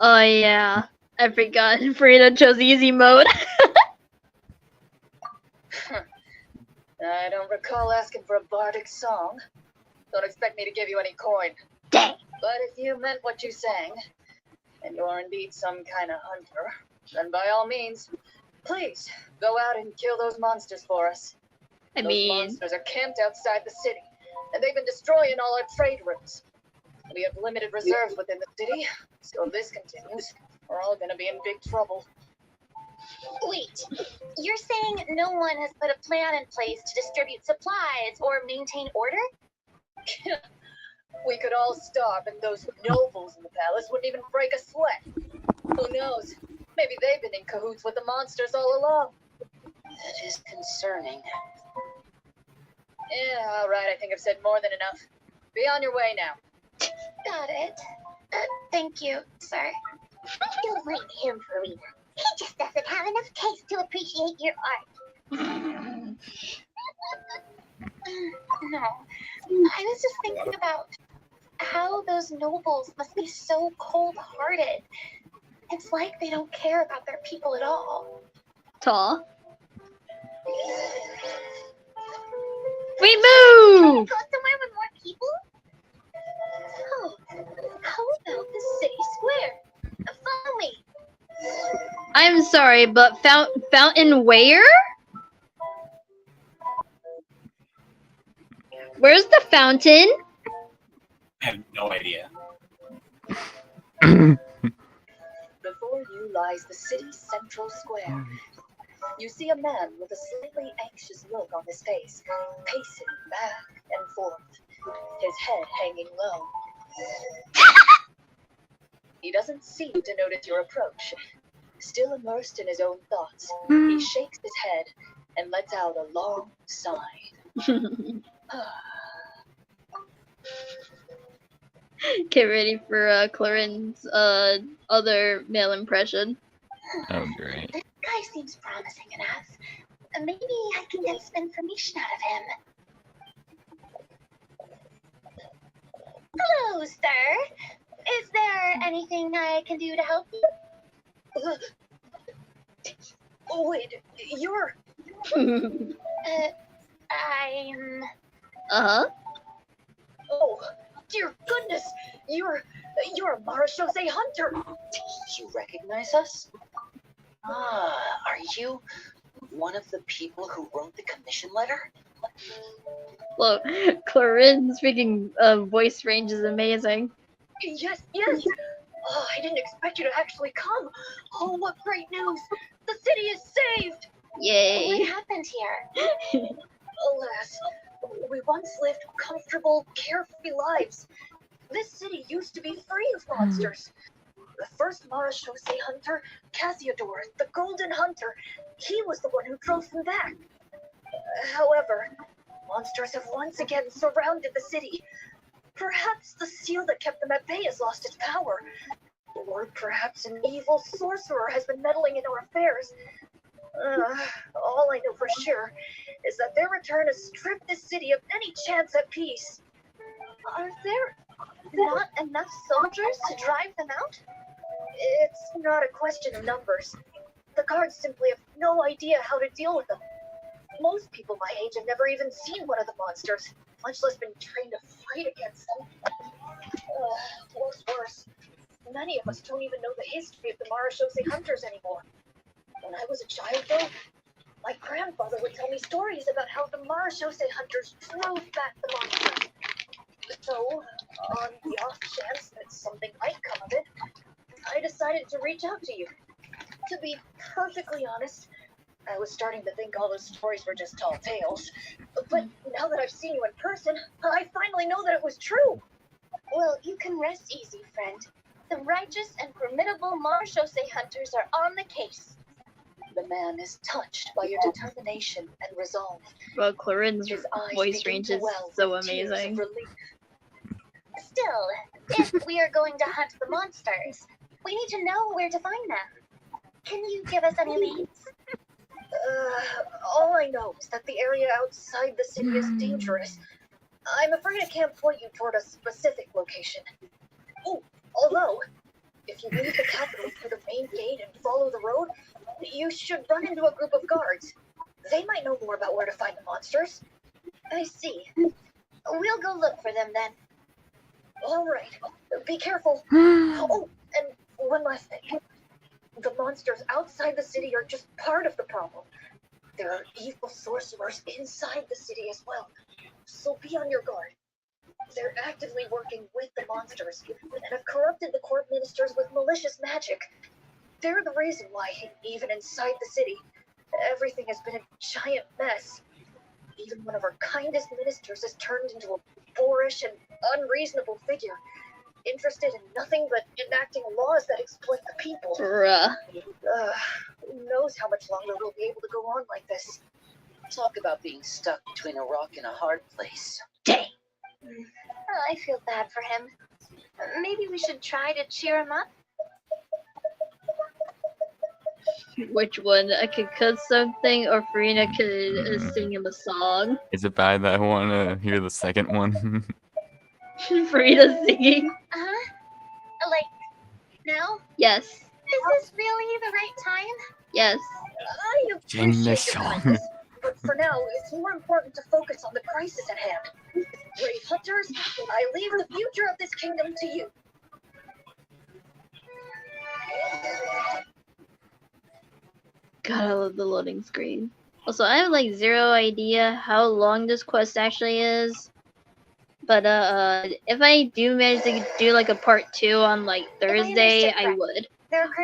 Oh yeah. I forgot. Frida chose easy mode. I don't recall asking for a bardic song. Don't expect me to give you any coin. Dang. But if you meant what you sang, and you're indeed some kind of hunter, then by all means, please go out and kill those monsters for us. I Those mean, monsters are camped outside the city, and they've been destroying all our trade routes. We have limited reserves within the city, so if this continues, we're all gonna be in big trouble. Wait, you're saying no one has put a plan in place to distribute supplies or maintain order? We could all starve, and those nobles in the palace wouldn't even break a sweat. Who knows? Maybe they've been in cahoots with the monsters all along. That is concerning. Yeah, all right, I think I've said more than enough. Be on your way now. Got it. Thank you, sir. Don't blame him, Farina. He just doesn't have enough taste to appreciate your art. No. I was just thinking about how those nobles must be so cold-hearted. It's like they don't care about their people at all. tall. We move! Go somewhere with more people? Oh, how about the city square? Follow me. I'm sorry, but fountain where? Where's the fountain? I have no idea. Before you lies the city's central square. You see a man with a slightly anxious look on his face, pacing back and forth, his head hanging low. He doesn't seem to notice your approach. Still immersed in his own thoughts, he shakes his head and lets out a long sigh. Get ready for Clorinde's other male impression. Oh, great. This guy seems promising enough. Maybe I can get some information out of him. Hello, sir. Is there anything I can do to help you? Oh, wait, you're... I'm... Uh-huh. Oh, dear goodness, you're a Marachose hunter. You recognize us? Ah, are you one of the people who wrote the commission letter? Look, Clorinde's freaking voice range is amazing. Yes. Oh, I didn't expect you to actually come. Oh, what great news. The city is saved. Yay. What happened here? Alas, we once lived comfortable, carefree lives. This city used to be free of monsters. The first Marachose hunter, Casiodor, the Golden Hunter, he was the one who drove them back. However, monsters have once again surrounded the city. Perhaps the seal that kept them at bay has lost its power. Or perhaps an evil sorcerer has been meddling in our affairs. All I know for sure is that their return has stripped this city of any chance at peace. Are there not enough soldiers to drive them out? It's not a question of numbers. The guards simply have no idea how to deal with them. Most people my age have never even seen one of the monsters, much less been trained to fight against them. What's worse, many of us don't even know the history of the Marachose hunters anymore. When I was a child, though, My grandfather would tell me stories about how the Marashose hunters drove back the monsters. So, on the off chance that something might come of it, I decided to reach out to you. To be perfectly honest, I was starting to think all those stories were just tall tales. But now that I've seen you in person, I finally know that it was true. Well, you can rest easy, friend. The righteous and formidable Marashose hunters are on the case. The man is touched by your determination and resolve. Well, Clorinde's His eyes voice begin range to is well so with tears of amazing. relief. Still, if we are going to hunt the monsters, we need to know where to find them. Can you give us any leads? All I know is that the area outside the city is dangerous. I'm afraid I can't point you toward a specific location. Oh, although, if you leave the capital through the main gate and follow the road, you should run into a group of guards. They might know more about where to find the monsters. I see. We'll go look for them then. All right, be careful. Oh, and one last thing. The monsters outside the city are just part of the problem. There are evil sorcerers inside the city as well, so be on your guard. They're actively working with the monsters and have corrupted the court ministers with malicious magic. They're the reason why, even inside the city, everything has been a giant mess. Even one of our kindest ministers has turned into a boorish and unreasonable figure, interested in nothing but enacting laws that exploit the people. Bruh. Who knows how much longer we'll be able to go on like this. Talk about being stuck between a rock and a hard place. Dang. I feel bad for him. Maybe we should try to cheer him up? Which one? I could cut something, or Farina could sing him a song. Is it bad that I want to hear the second one? Farina singing? Uh-huh. Like, now? Yes. Is this really the right time? Yes. I Sing the appreciate your song. kindness, but for now, it's more important to focus on the crisis at hand. Brave hunters, I leave the future of this kingdom to you. God, I love the loading screen. Also, I have like zero idea how long this quest actually is. But if I do manage to do like a part 2 on like Thursday, I would.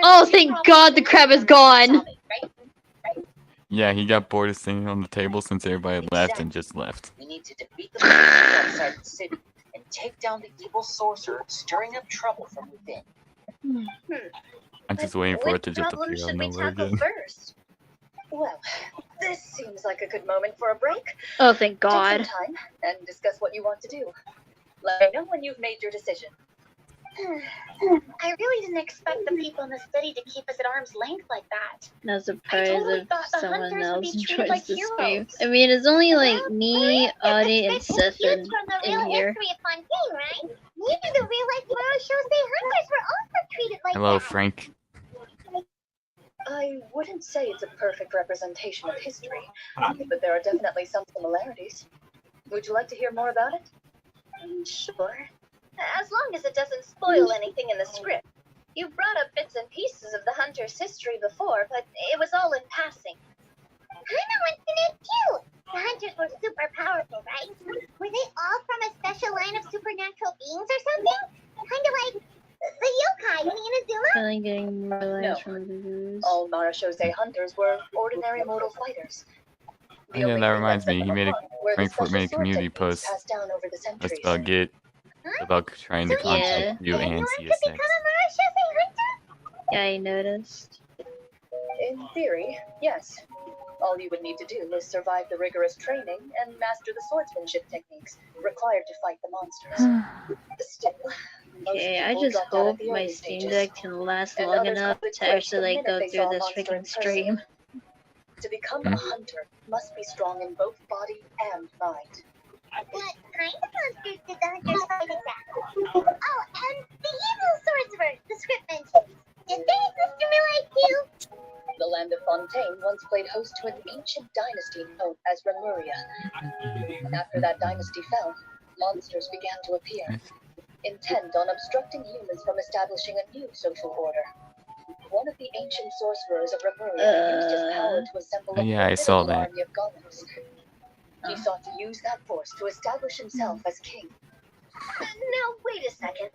Oh, thank God the crab is gone! Yeah, he got bored of singing on the table since everybody left and just left. We need to defeat the monsters outside the city and take down the evil sorcerer stirring up trouble from within. I'm just waiting for it to just problem appear out should we of nowhere tackle again. first? Well, this seems like a good moment for a break. Oh, thank Take God. some time and discuss what you want to do. Let me know when you've made your decision. I really didn't expect the people in the city to keep us at arm's length like that. Not surprised totally if thought the someone hunters would else be treated joins like the heroes. stream. I mean, it's only like me, Audie, and Seth From the in real here. history of Fontaine, right? Maybe the real-life Marashose hunters were also treated like Hello, that. Frank. I wouldn't say it's a perfect representation of history, but there are definitely some similarities. Would you like to hear more about it? Sure. As long as it doesn't spoil anything in the script. You brought up bits and pieces of the hunter's history before, but it was all in passing. Kinda wants to know too. The hunters were super powerful, right? Were they all from a special line of supernatural beings or something? Kinda like the yokai in Inazuma? Finally getting more lines No. from the reviews. All Marashose hunters were ordinary mortal fighters. The Yeah, only that thing reminds set me, he them made a apart were the Frankfurt made a special community sword techniques post. passed down over the That's centuries. about Git, about trying to So contact yeah. you and Anyone could CSX. become a Marashose hunter? Yeah, I noticed. In theory, yes. All you would need to do is survive the rigorous training and master the swordsmanship techniques required to fight the monsters. Still, most Okay, I people just dropped out hope at the my early Steam stages. Deck can last And long others enough quit to the actually like go minute they through saw a this monster in freaking person. stream. To become a hunter must be strong in both body and mind. What kind of monsters did the hunters fight exactly? Oh, and the evil sorcerer the script mentioned. Did they exist in real life too? The land of Fontaine once played host to an ancient dynasty known as Remuria. After that dynasty fell, monsters began to appear, intent on obstructing humans from establishing a new social order. One of the ancient sorcerers of Remuria used his power to assemble Oh, a yeah, I saw formidable that. army of golems. He sought to use that force to establish himself as king. Now, wait a second.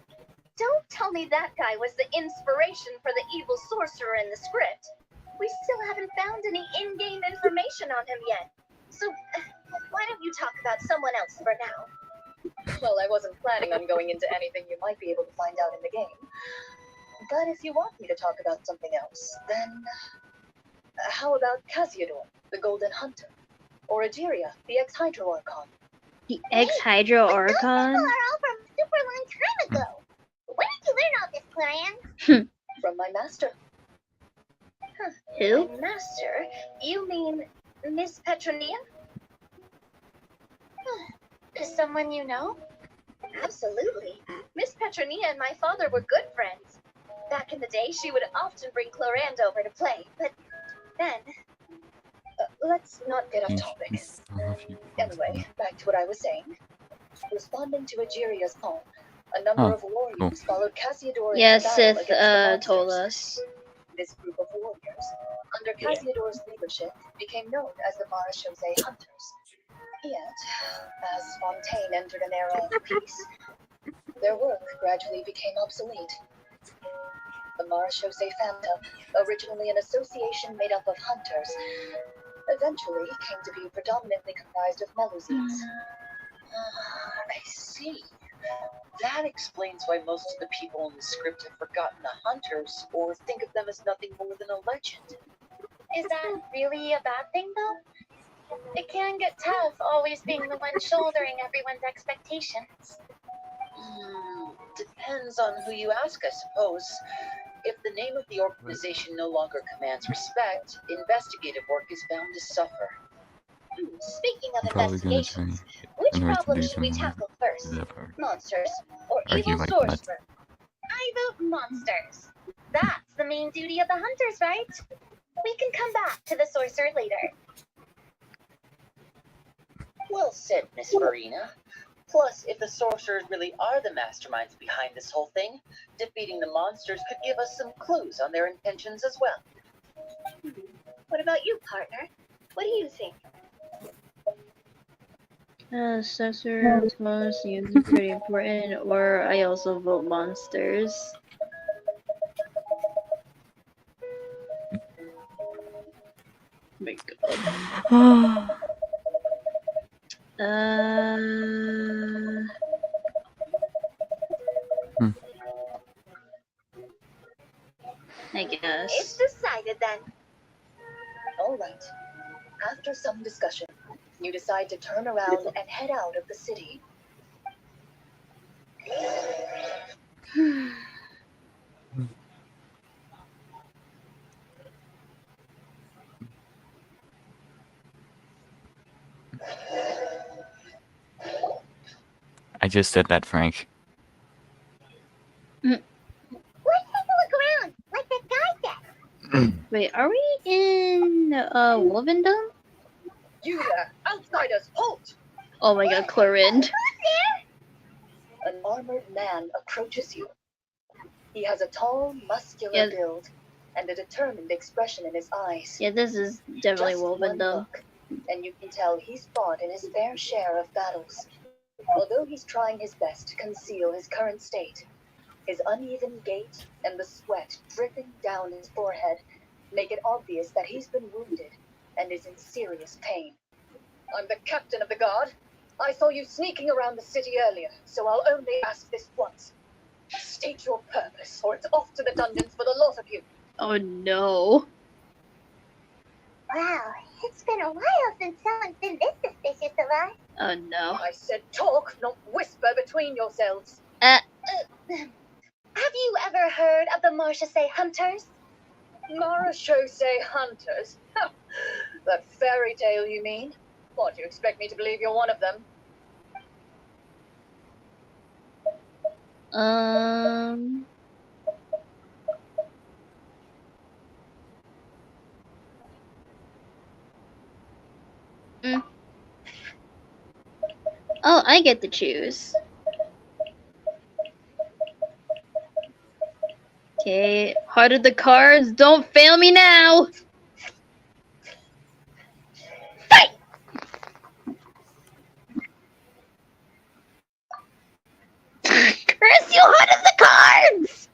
Don't tell me that guy was the inspiration for the evil sorcerer in the script. We still haven't found any in-game information on him yet. So, why don't you talk about someone else for now? Well, I wasn't planning on going into anything you might be able to find out in the game. But if you want me to talk about something else, then how about Casiodor, the Golden Hunter? Or Egeria, the ex-Hydro Archon? The ex-Hydro Archon? Those people are all from a super long time ago. Where did you learn all this, Clorinde? From my master. Who? My master? You mean Miss Petronia? Is someone you know? Absolutely. Miss Petronia and my father were good friends. Back in the day, she would often bring Clorinde over to play, but then... Let's not get off topic. Anyway, back to what I was saying. Responding to Egeria's call, a number of warriors followed Casiodor Yes, into battle Sith against the told monsters. us. This group of warriors, under Casiodor's leadership, became known as the Marechaussee Hunters. Yet, as Fontaine entered an era of peace, their work gradually became obsolete. The Marechaussee Phantom, originally an association made up of hunters, eventually came to be predominantly comprised of Melusines. I see. That explains why most of the people in the script have forgotten the hunters or think of them as nothing more than a legend. Is that really a bad thing, though? It can get tough always being the one shouldering everyone's expectations. Depends on who you ask, I suppose. If the name of the organization no longer commands respect, investigative work is bound to suffer. Speaking of I'm probably gonna try investigations, which and problem do should we some tackle first? that part. Monsters or Argue evil like sorcerer? I vote monsters. That's the main duty of the hunters, right? We can come back to the sorcerer later. Well said, Miss Farina. Plus, if the sorcerers really are the masterminds behind this whole thing, defeating the monsters could give us some clues on their intentions as well. What about you, partner? What do you think? Sorcerer most seems pretty important, or I also vote monsters. Oh my god. I guess. It's decided then. All right. After some discussion, you decide to turn around and head out of the city. I just said that, Frank. Let's take a look around, like that guy said. Wait, are we in Wolvendom? You there, outsiders, halt! Oh my god, Clorinde. An armored man approaches you. He has a tall, muscular build and a determined expression in his eyes. Yeah, this is definitely Just one Wolvendom. look, and you can tell he's fought in his fair share of battles. Although he's trying his best to conceal his current state, his uneven gait and the sweat dripping down his forehead make it obvious that he's been wounded and is in serious pain. I'm the captain of the guard. I saw you sneaking around the city earlier, so I'll only ask this once. State your purpose, or it's off to the dungeons for the lot of you. Oh no. Wow, it's been a while since someone's been this suspicious of us. Oh no. I said talk, not whisper between yourselves. Have you ever heard of the Marechaussee Hunters? Marechaussee Hunters? That fairy tale, you mean? What, you expect me to believe you're one of them? Oh, I get to choose. Okay, heart of the cards, don't fail me now! Fight! Curse you, heart of the cards!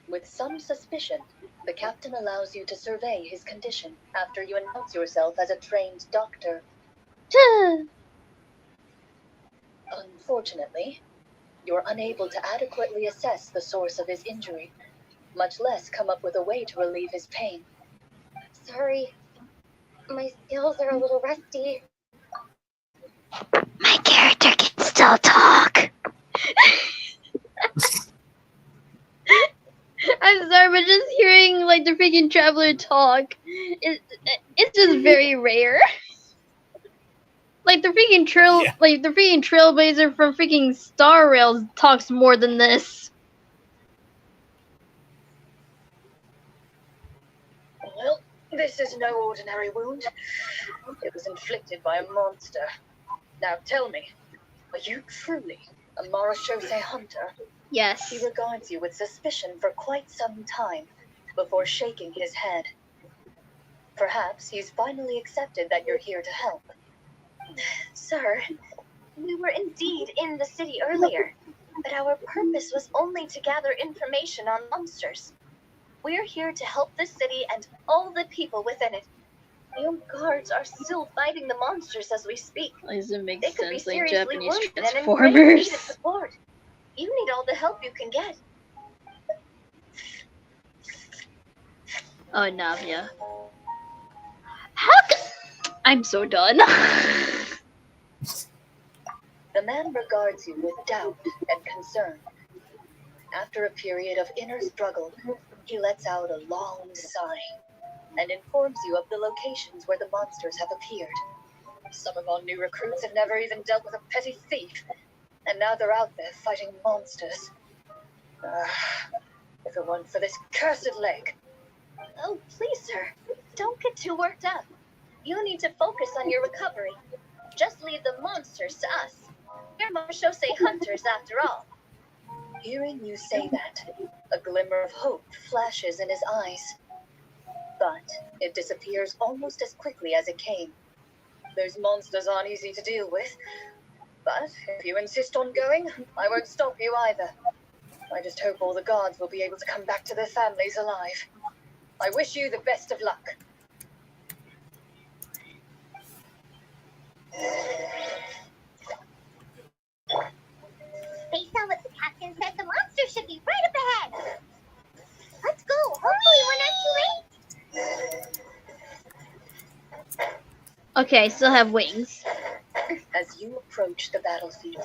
With some suspicion, the captain allows you to survey his condition after you announce yourself as a trained doctor. Unfortunately, you're unable to adequately assess the source of his injury, much less come up with a way to relieve his pain. Sorry. My skills are a little rusty. My character can still talk. I'm sorry, but just hearing like the freaking traveler talk, it's just very rare. Like the freaking trailblazer from freaking Star Rails talks more than this. Well, this is no ordinary wound. It was inflicted by a monster. Now tell me, are you truly a Marashose hunter? Yes. He regards you with suspicion for quite some time before shaking his head. Perhaps he's finally accepted that you're here to help. Sir, we were indeed in the city earlier, but our purpose was only to gather information on monsters. We're here to help the city and all the people within it. The old guards are still fighting the monsters as we speak. Doesn't make They could be sense, like seriously Japanese wounded and in great need of Transformers. support. You need all the help you can get. Oh, Navia. I'm so done. The man regards you with doubt and concern. After a period of inner struggle, he lets out a long sigh and informs you of the locations where the monsters have appeared. Some of our new recruits have never even dealt with a petty thief, and now they're out there fighting monsters. If it weren't for this cursed leg. Oh, please, sir. Don't get too worked up. You need to focus on your recovery. Just leave the monsters to us. We're Marashose hunters after all. Hearing you say that, a glimmer of hope flashes in his eyes. But it disappears almost as quickly as it came. Those monsters aren't easy to deal with. But if you insist on going, I won't stop you either. I just hope all the guards will be able to come back to their families alive. I wish you the best of luck. Based on what the captain said, the monster should be right up ahead. Let's go. Hopefully we're not too late. Okay, I still have wings. As you approach the battlefield,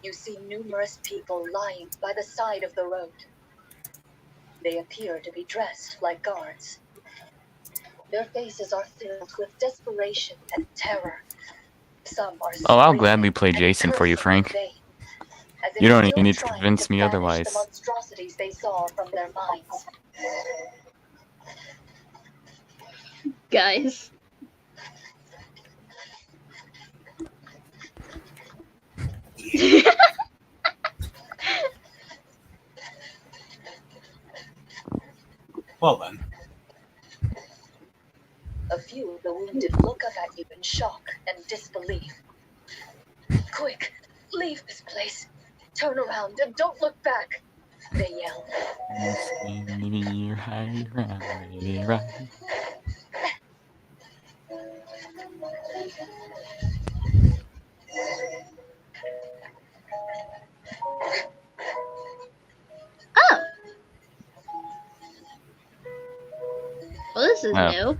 you see numerous people lying by the side of the road. They appear to be dressed like guards. Their faces are filled with desperation and terror. Some are Oh, I'll screaming gladly play and Jason for you, cursing Frank. in vain, as if You don't still even need to trying convince me banish otherwise. the monstrosities they saw from their minds. Guys. Well then. A few of the wounded look up at you in shock and disbelief. Quick, leave this place. Turn around and don't look back, they yell. Oh. Well, this is Oh. new.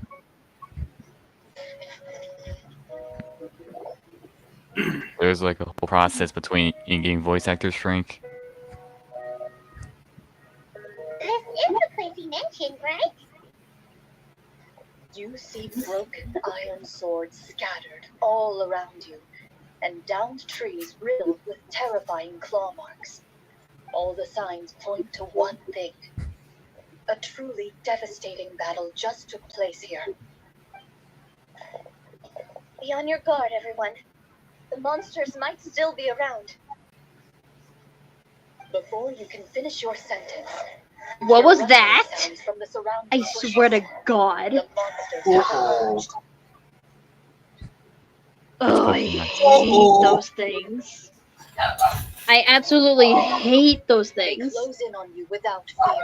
There's like a whole process between in-game voice actors, Frank. This is the place he mentioned, right? You see broken iron swords scattered all around you, and downed trees riddled with terrifying claw marks. All the signs point to one thing. A truly devastating battle just took place here. Be on your guard, everyone. The monsters might still be around. Before you can finish your sentence, What was rustling that? sounds from the surrounding I bushes. swear to God. The monsters have emerged. Oh, I hate those things. I absolutely hate those They things. close in on you without fear.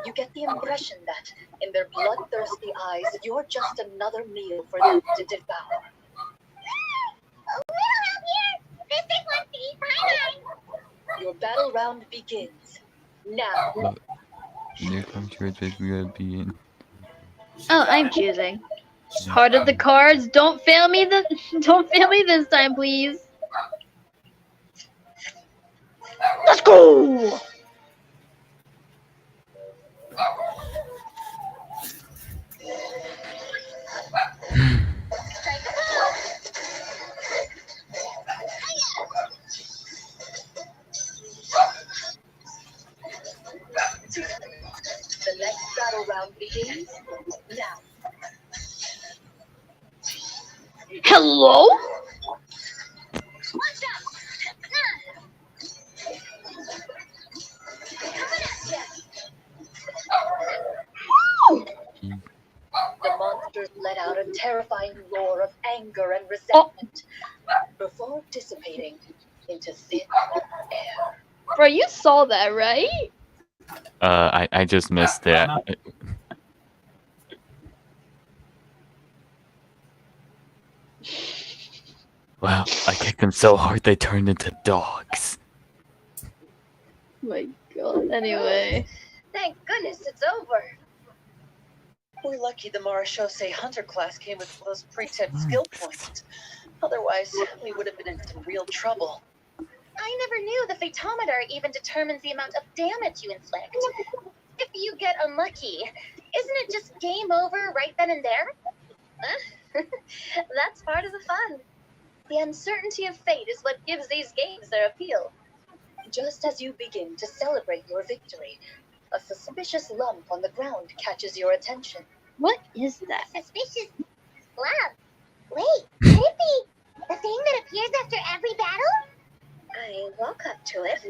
You get the impression that, in their bloodthirsty eyes, you're just another meal for them to devour. Your battle round begins now. New country is gonna be in. Oh, I'm choosing. Heart of the cards. Don't fail me. Don't fail me this time, please. Let's go. The next battle round begins now. Hello. The monsters let out a terrifying roar of anger and resentment before dissipating into thin air. Bro, you saw that, right? I just missed that. Wow, I kicked them so hard they turned into dogs. My God. Anyway. Thank goodness it's over. We're lucky the Marashose Hunter class came with those pre-tip skill points. Otherwise, we would have been in some real trouble. I never knew the Fatometer even determines the amount of damage you inflict. If you get unlucky, isn't it just game over right then and there? That's part of the fun. The uncertainty of fate is what gives these games their appeal. Just as you begin to celebrate your victory, a suspicious lump on the ground catches your attention. What is that? Suspicious lump. Wait, could it be the thing that appears after every battle? I walk up to it,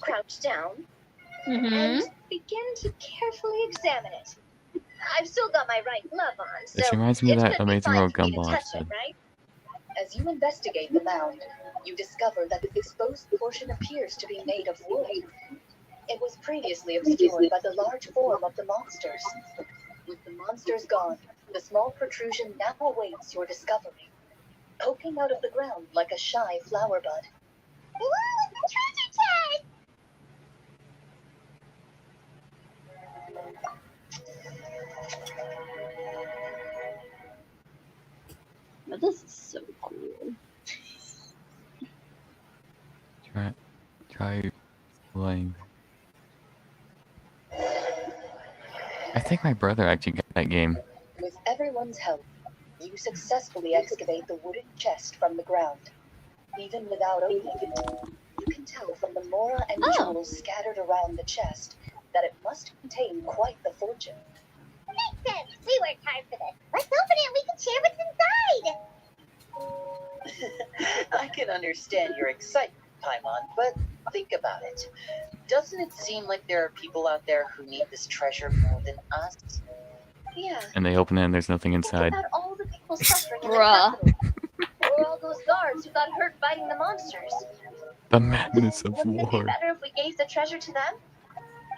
crouch down, and begin to carefully examine it. I've still got my right glove on, so This reminds me of it that should be Amazing fine World for me to Gumball touch episode. it, right? As you investigate the mound, you discover that the exposed portion appears to be made of wood. It was previously obscured by the large form of the monsters. With the monsters gone, the small protrusion now awaits your discovery, poking out of the ground like a shy flower bud. Ooh, it's the treasure chest! Oh, this is so cool. Try playing. I think my brother actually got that game. With everyone's help, you successfully excavate the wooden chest from the ground. Even without opening it, you can tell from the mora and jewels scattered around the chest that it must contain quite the fortune. Makes sense. We worked hard for this. Let's open it and we can share what's inside. I can understand your excitement, Paimon, but think about it. Doesn't it seem like there are people out there who need this treasure more than us? Yeah. And they open it and there's nothing Think inside. about all the people suffering in the Bruh. capital. Or all those guards who got hurt fighting the monsters. The madness of Wouldn't it be war. better if we gave the treasure to them?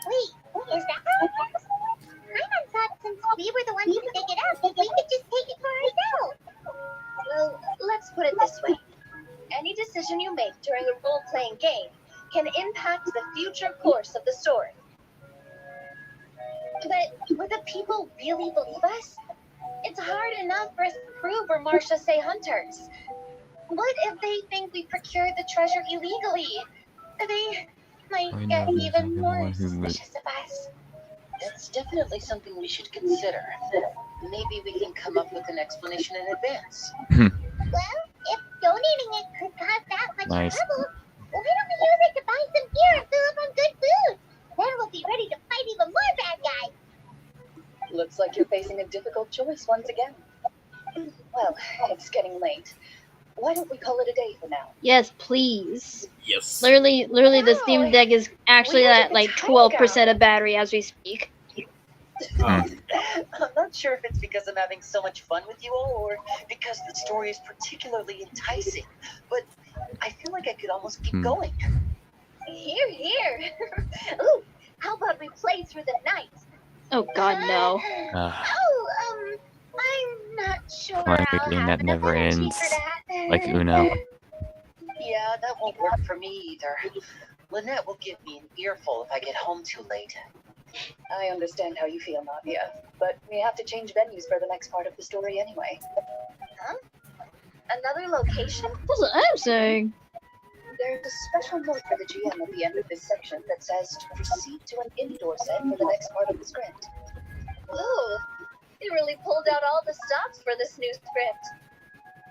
Wait, is that how it works? I thought since we were the ones who dig it up, we could just take it for ourselves. Well, let's put it this way. Any decision you make during a role-playing game can impact the future course of the story. But would the people really believe us? It's hard enough for us to prove we're Marashose hunters. What if they think we procured the treasure illegally? They might I get know, there's even nothing more more who would- suspicious of us. That's definitely something we should consider. Maybe we can come up with an explanation in advance. Well, if donating it could cause that much Nice. trouble, why don't we use it to buy some gear and fill up on good food? Then we'll be ready to fight even more bad guys. Looks like you're facing a difficult choice once again. Well, it's getting late. Why don't we call it a day for now? Yes, please. Yes. Literally, the Wow. Steam Deck is actually Where did at the like time 12% go? of battery as we speak. I'm not sure if it's because I'm having so much fun with you all, or because the story is particularly enticing, but I feel like I could almost keep going. Here, here. Ooh, how about we play through the night? Oh God, no. I'm not sure Playing a I'll game have that enough never energy ends. for that. Like Uno. Yeah, that won't work for me either. Lynette will give me an earful if I get home too late. I understand how you feel, Nadia, but we have to change venues for the next part of the story anyway. Another location? That's what I'm saying. There's a special note for the GM at the end of this section that says to proceed to an indoor set for the next part of the script. Ooh, they really pulled out all the stops for this new script.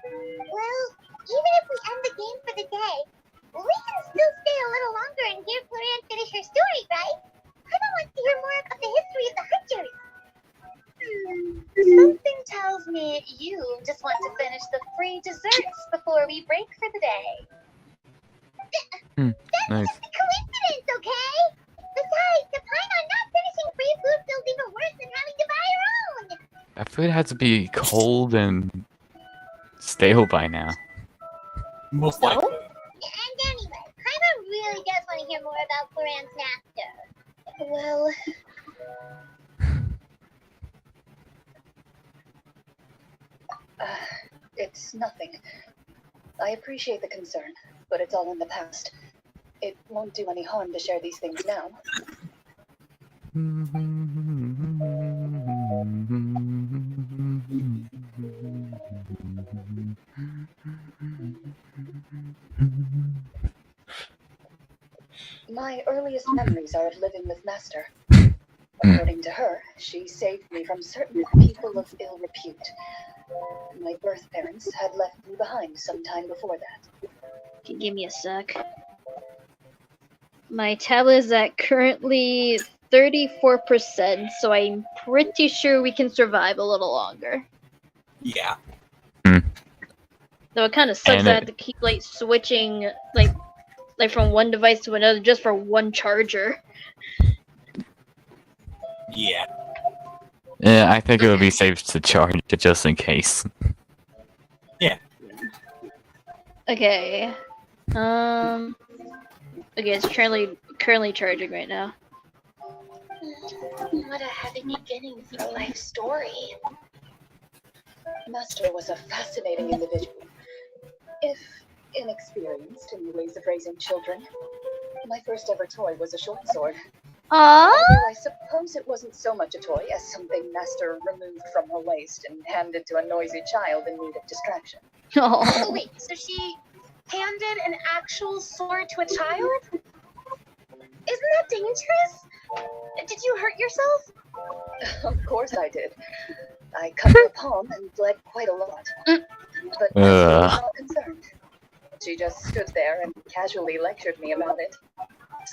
Well, even if we end the game for the day, we can still stay a little longer and hear Clorinde finish her story, right? I don't want to hear more about the history of the Hunters. Something tells me you just want to finish the free desserts before we break for the day. That's Nice. just a coincidence, okay? Besides, the pine on not finishing free food feels even worse than having to buy your own. That food had to be cold and stale by now. Most likely. And anyway, Paimon really does want to hear more about Clorinde's master. Well, it's nothing. I appreciate the concern, but it's all in the past. It won't do any harm to share these things now. My earliest memories are of living with Master. According to her, she saved me from certain people of ill repute. My birth parents had left me behind some time before that. Can you give me a sec? My tablet is at currently 34%, so I'm pretty sure we can survive a little longer. Yeah. Though it kind of sucks And that I have to keep like switching like from one device to another just for one charger. Yeah. Yeah, I think it would be safe to charge it just in case. Okay. Okay, it's currently charging right now. What a heavy beginning for a life story. Master was a fascinating individual. If inexperienced in the ways of raising children, my first ever toy was a short sword. Aww. Although I suppose it wasn't so much a toy as something Master removed from her waist and handed to a noisy child in need of distraction. Oh. Wait, so she handed an actual sword to a child? Isn't that dangerous? Did you hurt yourself? Of course I did. I cut her palm and bled quite a lot. But Master was not concerned. She just stood there and casually lectured me about it.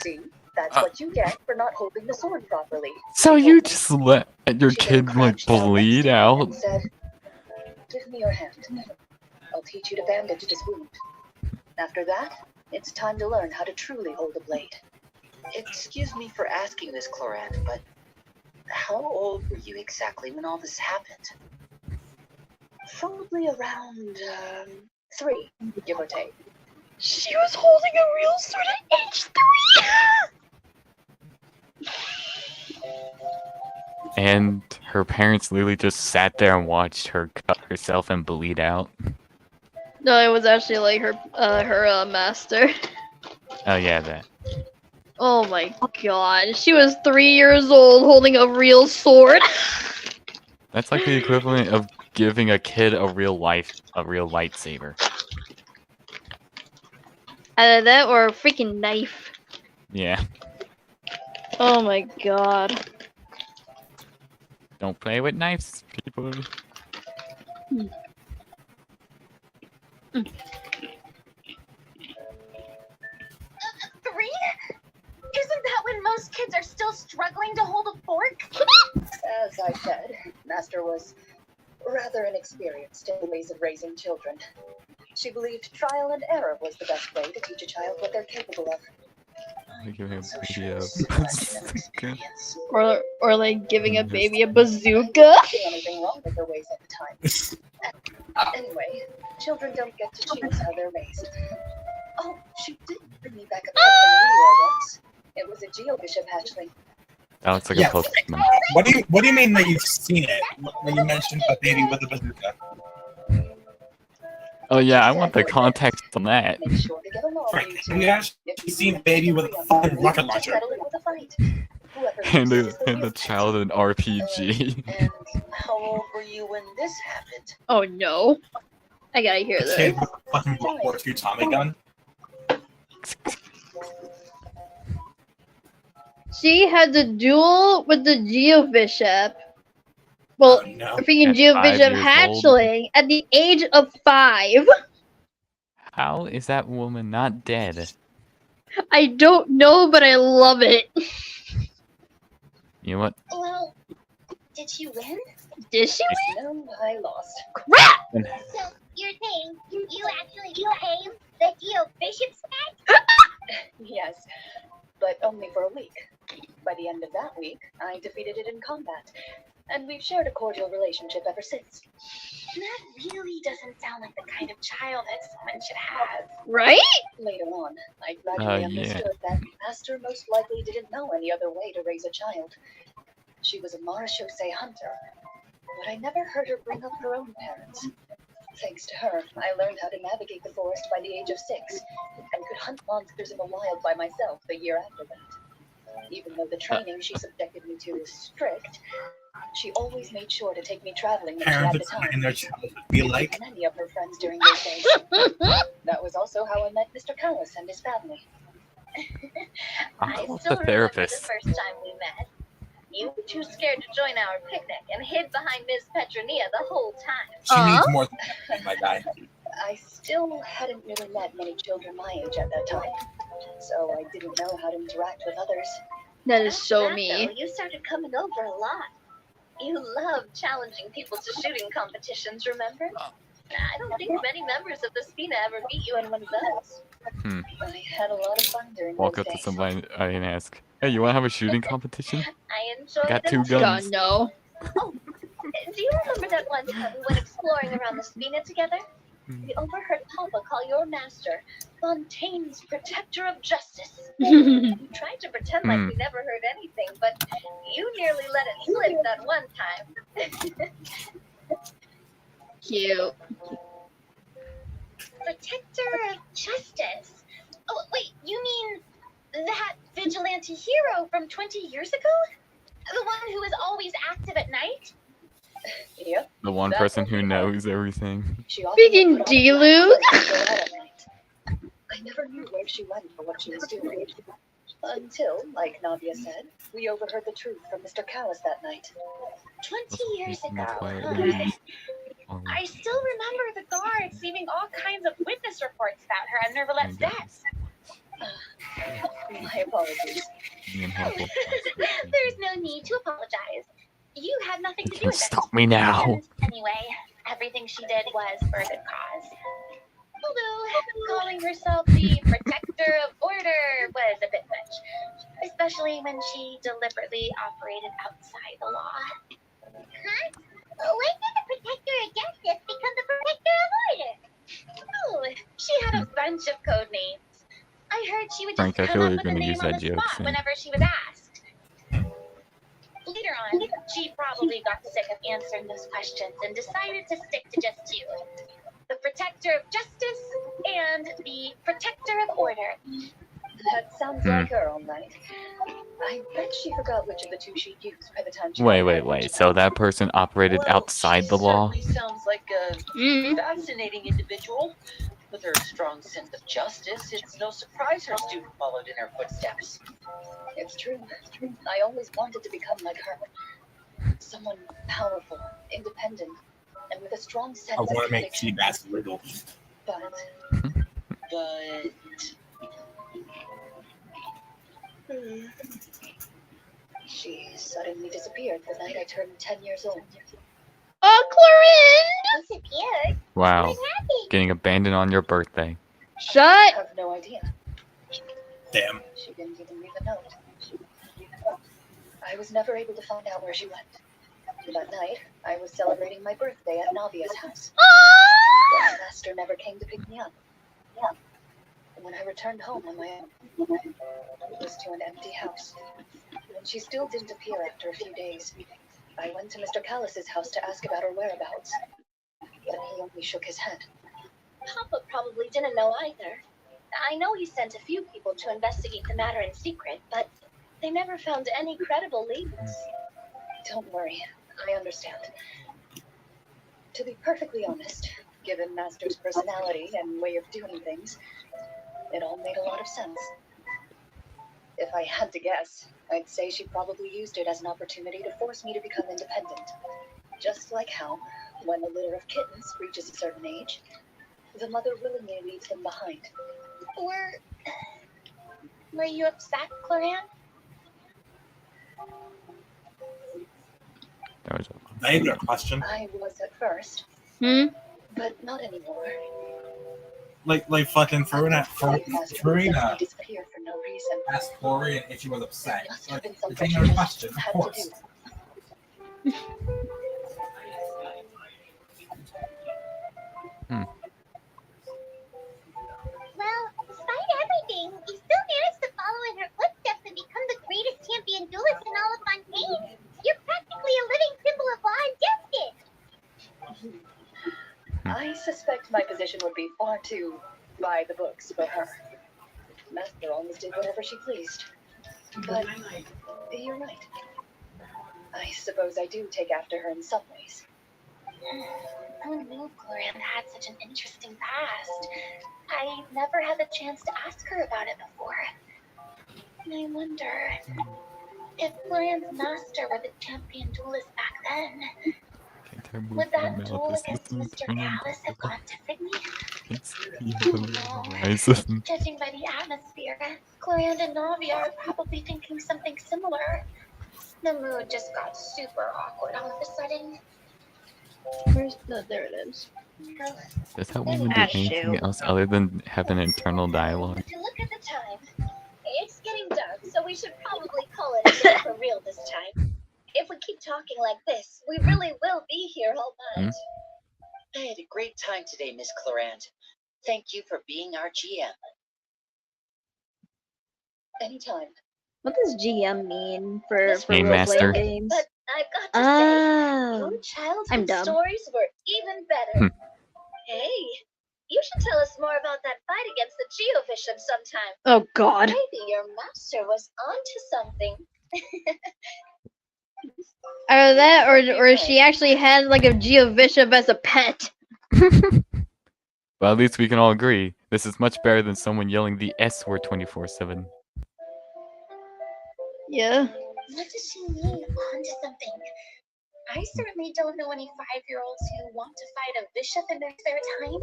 See, that's what you get for not holding the sword properly. So you just let your kid like crouched down next bleed to me out? and said, "Give me your hand. I'll teach you to bandage this wound. After that, it's time to learn how to truly hold a blade." Excuse me for asking this, Clorinde, but how old were you exactly when all this happened? Probably around 3, give or take. She was holding a real sword at age 3! And her parents literally just sat there and watched her cut herself and bleed out. No, it was actually like her master. Oh yeah, that. Oh my god, she was 3 years old holding a real sword. That's like the equivalent of giving a kid a real lightsaber. Either that or a freaking knife. Yeah. Oh my god. Don't play with knives, people. Three? Isn't that when most kids are still struggling to hold a fork? As I said, Master was rather inexperienced in the ways of raising children. She believed trial and error was the best way to teach a child what they're capable of. Give him So a sure video. it's so much another experience. Or like giving a Yes. baby a bazooka. See anything wrong with their ways at the time. Anyway, children don't get to choose how they're raised. Oh, she did bring me back a pet from New York once. It was a geobishop hatchling. That looks like Yeah. a Pokemon. What do you mean that you've seen it when you mentioned a baby with a bazooka? Oh yeah, I want the context on that. Make sure to get along, Frank, you have two. you actually seen a baby with a fucking rocket launcher? Settle it with a fight. Whoever And loses a, the and real a child in RPG. And how old were you when this happened? Oh no. I gotta hear A this. kid with a fucking World War II Tommy gun? She had the duel with the geobishop. Well, Oh, no. a freaking At 5 geobishop years hatchling at the age of 5. How is that woman not dead? I don't know, but I love it. You know what? Well, did she win? Did she? No, I lost. Crap! So you're saying you actually became the geobishop's pet? Yes, but only for a week. By the end of that week, I defeated it in combat, and we've shared a cordial relationship ever since. That really doesn't sound like the kind of child that someone should have. Right? Later on, I gradually yeah. understood that Master most likely didn't know any other way to raise a child. She was a marechaussee hunter, but I never heard her bring up her own parents. Thanks to her, I learned how to navigate the forest by the age of 6, and could hunt monsters in the wild by myself the year after that. Even though the training she subjected me to was strict, she always made sure to take me traveling when she had Parents the are in time. their childhood be like, Many of her friends during those days. That was also how I met Mr. Callis and his family. I I was still the remember the therapist. first time we met. You were too scared to join our picnic and hid behind Miss Petronia the whole time. she needs more than that, my guy. I still hadn't really met many children my age at that time, so I didn't know how to interact with others. That is so After that, me. though, you started coming over a lot. You loved challenging people to shooting competitions, remember? I don't think many members of the Spina ever beat you in one of those. I had a lot of fun during Walk those up to days. somebody and ask, "Hey, you want to have a shooting competition?" I enjoyed Got them 2 too. guns. God, no. Do you remember that one time we went exploring around the Spina together? We overheard Papa call your master Fontaine's protector of justice. We tried to pretend like we never heard anything, but you nearly let it slip that one time. Cute. Protector of justice? Oh, wait, you mean that vigilante hero from 20 years ago? The one who is always active at night? Yep. The one person who knows everything. She often Freaking put on a Deluge. black cloak to go out at night. I never knew where she went or what she was doing. Until, like Nadia said, we overheard the truth from Mr. Callis that night. 20 years ago. Quiet. Huh? I still remember the guards leaving all kinds of witness reports about her and Nervalette's death. My apologies. There's no need to apologize. You had nothing You to do can't with it. stop me now. And anyway, everything she did was for a good cause. Although, calling herself the protector of order was a bit much. Especially when she deliberately operated outside the law. Huh? When did the protector of justice become the protector of order? Oh, she had a bunch of code names. I heard she would just Frank, I come feel up you're with a gonna name use on that the joke spot soon. whenever she was asked. Later on, she probably got sick of answering those questions and decided to stick to just 2. The protector of justice and the protector of order. That sounds like her, all right. I bet she forgot which of the 2 she'd used by the time she Wait. So that person operated outside the law? She certainly sounds like a fascinating individual. With her strong sense of justice, it's no surprise her student followed in her footsteps. It's true. I always wanted to become like her. Someone powerful, independent, and with a strong sense I of want to make conviction. Seabass wiggle. But she suddenly disappeared the night I turned 10 years old. Oh, Clorinde! Disappeared? Wow. What happened? getting abandoned on your birthday. I Shut. have no idea. Damn. She didn't even leave a note. I was never able to find out where she went. That night, I was celebrating my birthday at Navia's house. My master never came to pick me up. When I returned home on my own, it was to an empty house. And she still didn't appear after a few days. I went to Mr. Callis's house to ask about her whereabouts, but he only shook his head. Papa probably didn't know either. I know he sent a few people to investigate the matter in secret, but they never found any credible leads. Don't worry, I understand. To be perfectly honest, given Master's personality and way of doing things, it all made a lot of sense. If I had to guess, I'd say she probably used it as an opportunity to force me to become independent. Just like how, when a litter of kittens reaches a certain age, the mother willingly leaves them behind. Were you upset, Clorinde? That was I have a question. I was at first, but not anymore. Like fucking Farina Disappeared for no reason. asked Clorinde if she was upset. Must have Like, been it's something another she question, just of had course. to do. Well, despite everything, you still managed to follow in her footsteps and become the greatest champion duelist in all of Fontaine. You're practically a living symbol of law and justice. I suspect my position would be far too by the books for her. Master almost did whatever she pleased. But you're right. I suppose I do take after her in some ways. Who knew Clorinde had such an interesting past? I never had the chance to ask her about it before. I wonder if Florinde's master were the champion duelist back then. Would that duel against Mr. Callis have gone differently? Judging by the atmosphere, Clorinde and Navia are probably thinking something similar. The mood just got super awkward all of a sudden. Where's the? There it is. Does that woman do anything else other than have an internal dialogue? To look at the time, it's getting dark, so we should probably call it a day for real this time. If we keep talking like this, we really will be here all night. I had a great time today, Miss Clorinde. Thank you for being our GM. Anytime. What does GM mean for Game role master. playing games? But I've got to say, your I'm childhood dumb. stories were even better. Hey, you should tell us more about that fight against the Geo Bishop sometime. Oh God. Maybe your master was onto something. Either that, or she actually had like a Geo Bishop as a pet. Well, at least we can all agree this is much better than someone yelling the S word 24/7. Yeah. What does she mean, onto something? I certainly don't know any 5-year-olds who want to fight a bishop in their spare time.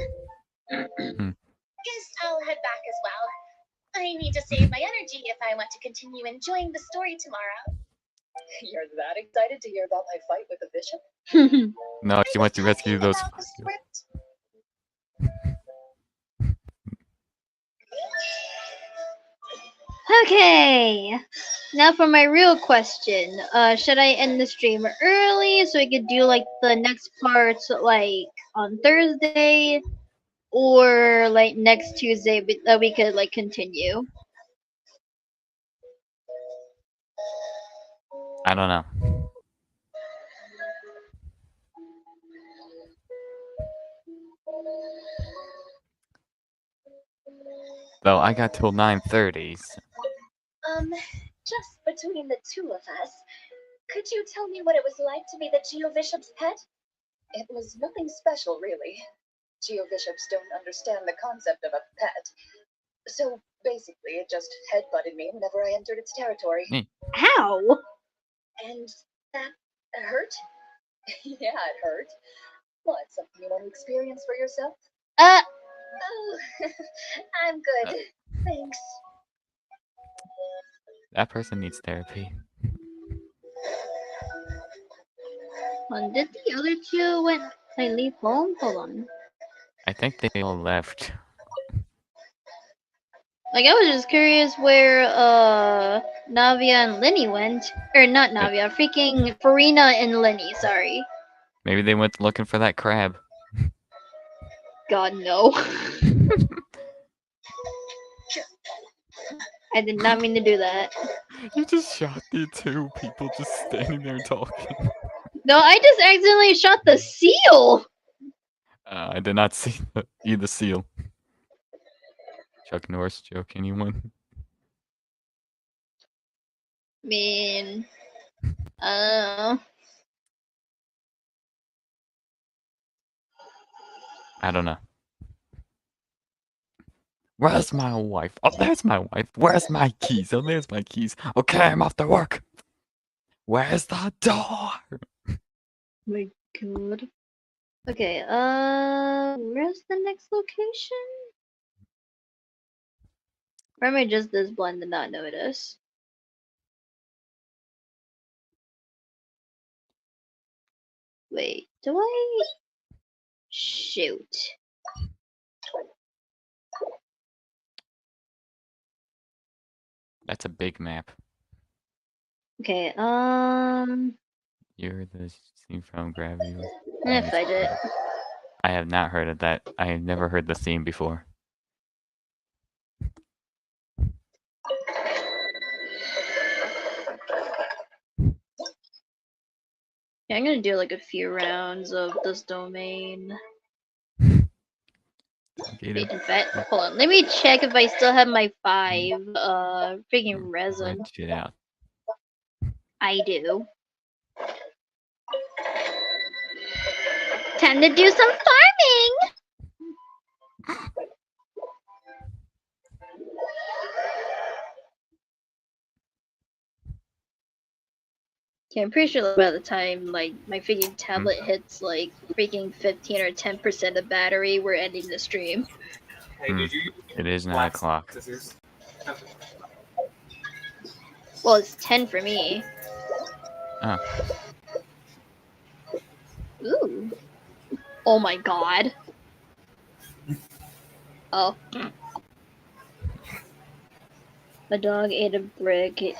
Guess I'll head back as well. I need to save my energy if I want to continue enjoying the story tomorrow. You're that excited to hear about my fight with the bishop? No, she wants to rescue those. About the script. Okay. Now for my real question. Should I end the stream early so we could do like the next parts like on Thursday, or like next Tuesday that we could like continue? I don't know. Though I got till 9:30. Just between the two of us, could you tell me what it was like to be the Geo Bishop's pet? It was nothing special, really. Geo bishops don't understand the concept of a pet. So basically, it just headbutted me whenever I entered its territory. How? And that hurt? Yeah, it hurt. What, something you want to experience for yourself? Oh, I'm good. Thanks. That person needs therapy. Did the other two leave home? Hold on. I think they all left. Like, I was just curious where Navia and Lenny went. Or not Navia, freaking Farina and Lenny, sorry. Maybe they went looking for that crab. God, no. I did not mean to do that. You just shot the two people just standing there talking. No, I just accidentally shot the seal! I did not see the seal. Chuck Norris joke, anyone? Man. I don't know. Where's my wife? Oh, there's my wife. Where's my keys? Oh, there's my keys. Okay, I'm off to work. Where's the door? My god. Okay, where's the next location? Or am I just this blind to not notice? Wait, do I? Shoot. That's a big map. Okay, You're the scene from Gravity. I'm gonna find it. I have not heard of that. I have never heard the theme before. Yeah, I'm gonna do like a few rounds of this domain. Wait, in fact, hold on. Let me check if I still have my 5 freaking resin. Let shit out. I do. Time to do some farming! Yeah, I'm pretty sure by the time like my freaking tablet hits like freaking 15 or 10% of battery, we're ending the stream. It is 9 o'clock. Well, it's 10 for me. Oh. Ooh. Oh my god. Oh. A dog ate a brick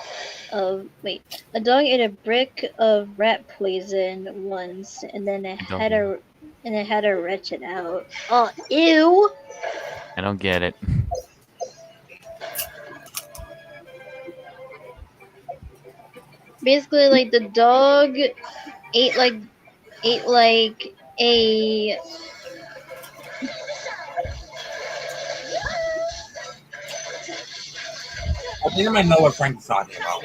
of a dog ate a brick of rat poison once, and then it had a wretched out. Oh, ew! I don't get it. Basically, like the dog ate like a. I think I might know what Frank's talking about.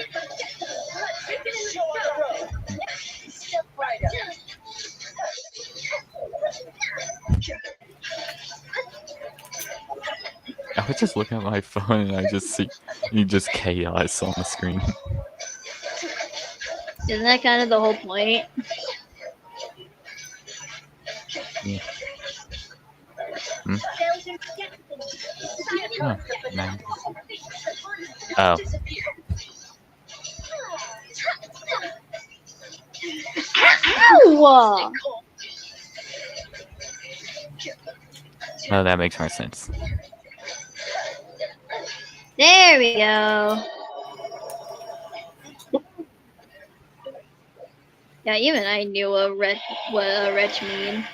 I was just looking at my phone and I just see chaos on the screen. Isn't that kind of the whole point? Yeah. Oh, 90. Oh. Ow! Oh, that makes more sense. There we go. Yeah, even I knew what a wretch mean.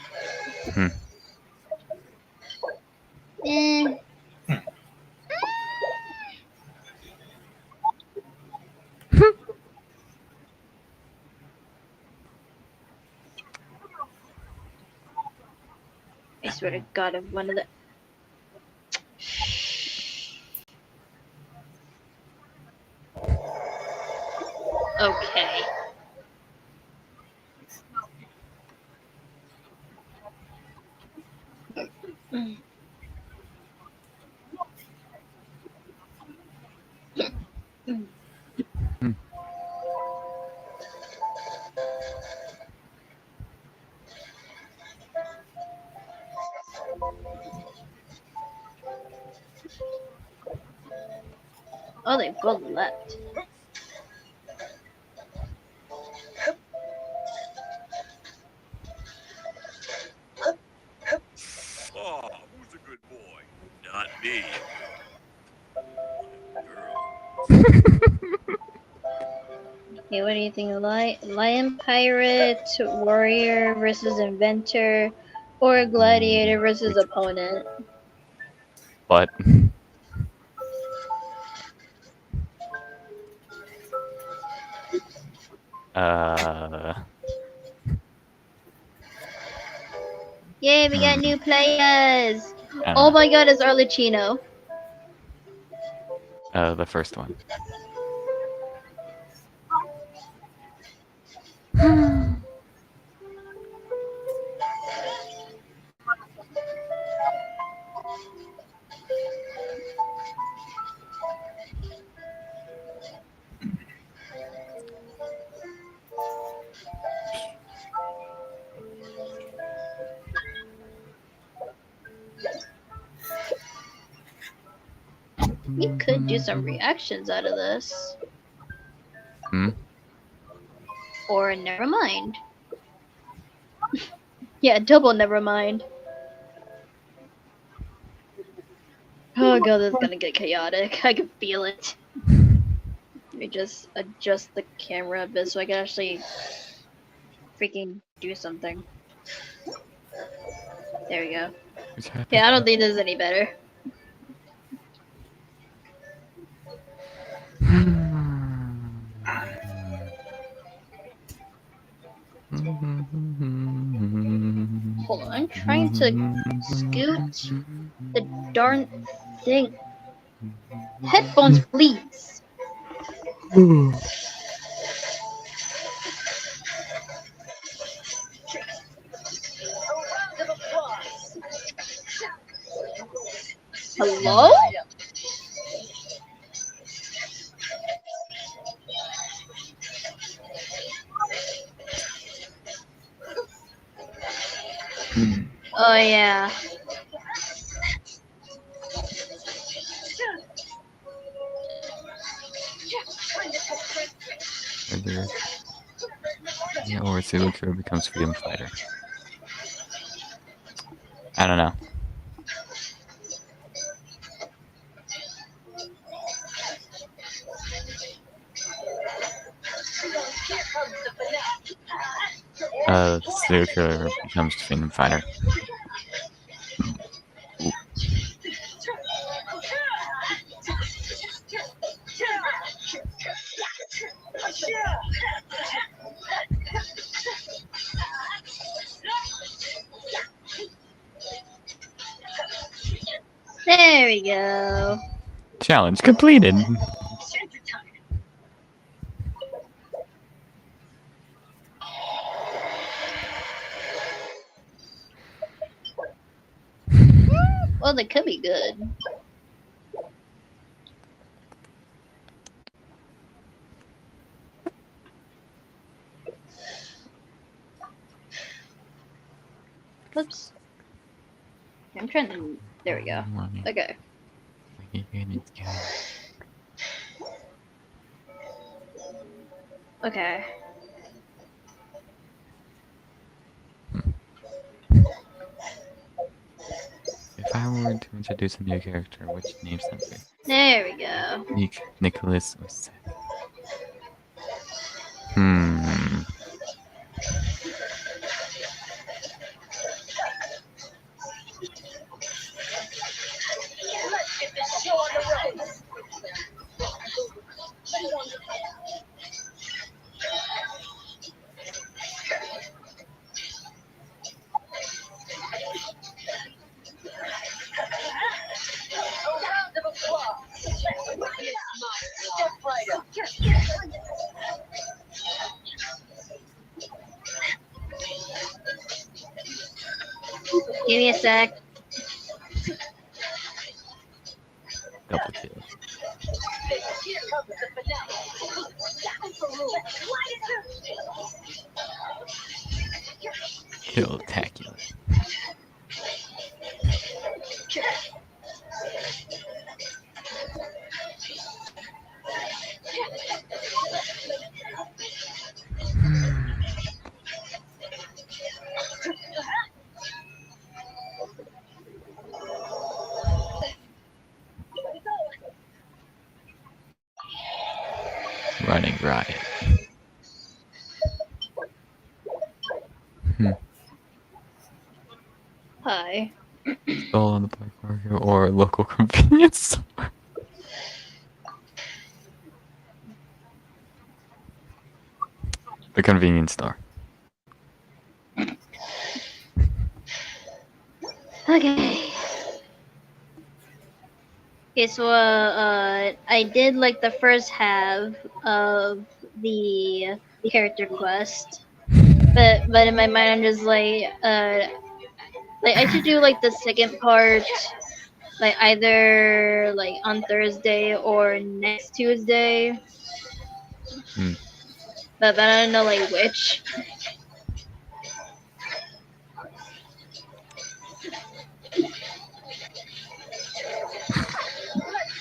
I swear to God, if one of the. Okay. Oh, they both left. Hey, Okay, what do you think? Lion pirate, warrior versus inventor, or gladiator versus opponent? But Yay, we got new players! I Oh don't my god, it's Arlecchino. know. The first one. We could do some reactions out of this. Hmm? Or never mind. Yeah, double never mind. Oh god, this is gonna get chaotic. I can feel it. Let me just adjust the camera a bit so I can actually freaking do something. There we go. What's happening? Yeah, I don't think this is any better. Hold on, I'm trying to scoot the darn thing. Headphones, please. Hello? Oh yeah. Whether yeah, or Zuluker becomes freedom fighter. I don't know. Zuluker becomes freedom fighter. Ooh. There we go. Challenge completed. Well, that could be good. Whoops. I'm trying to. There we go. Okay. Okay. If I were to introduce a new character, which name sounds good? There we go. Nicholas or Seth? Hmm. Give me a sec. Double kill. Kill-tacular. running riot. Hi. All on the black market or local convenience store. The convenience store. Okay. Okay, so I did like the first half of the character quest, but in my mind I'm just like I should do like the second part, like either like on Thursday or next Tuesday. Hmm. But I don't know like which.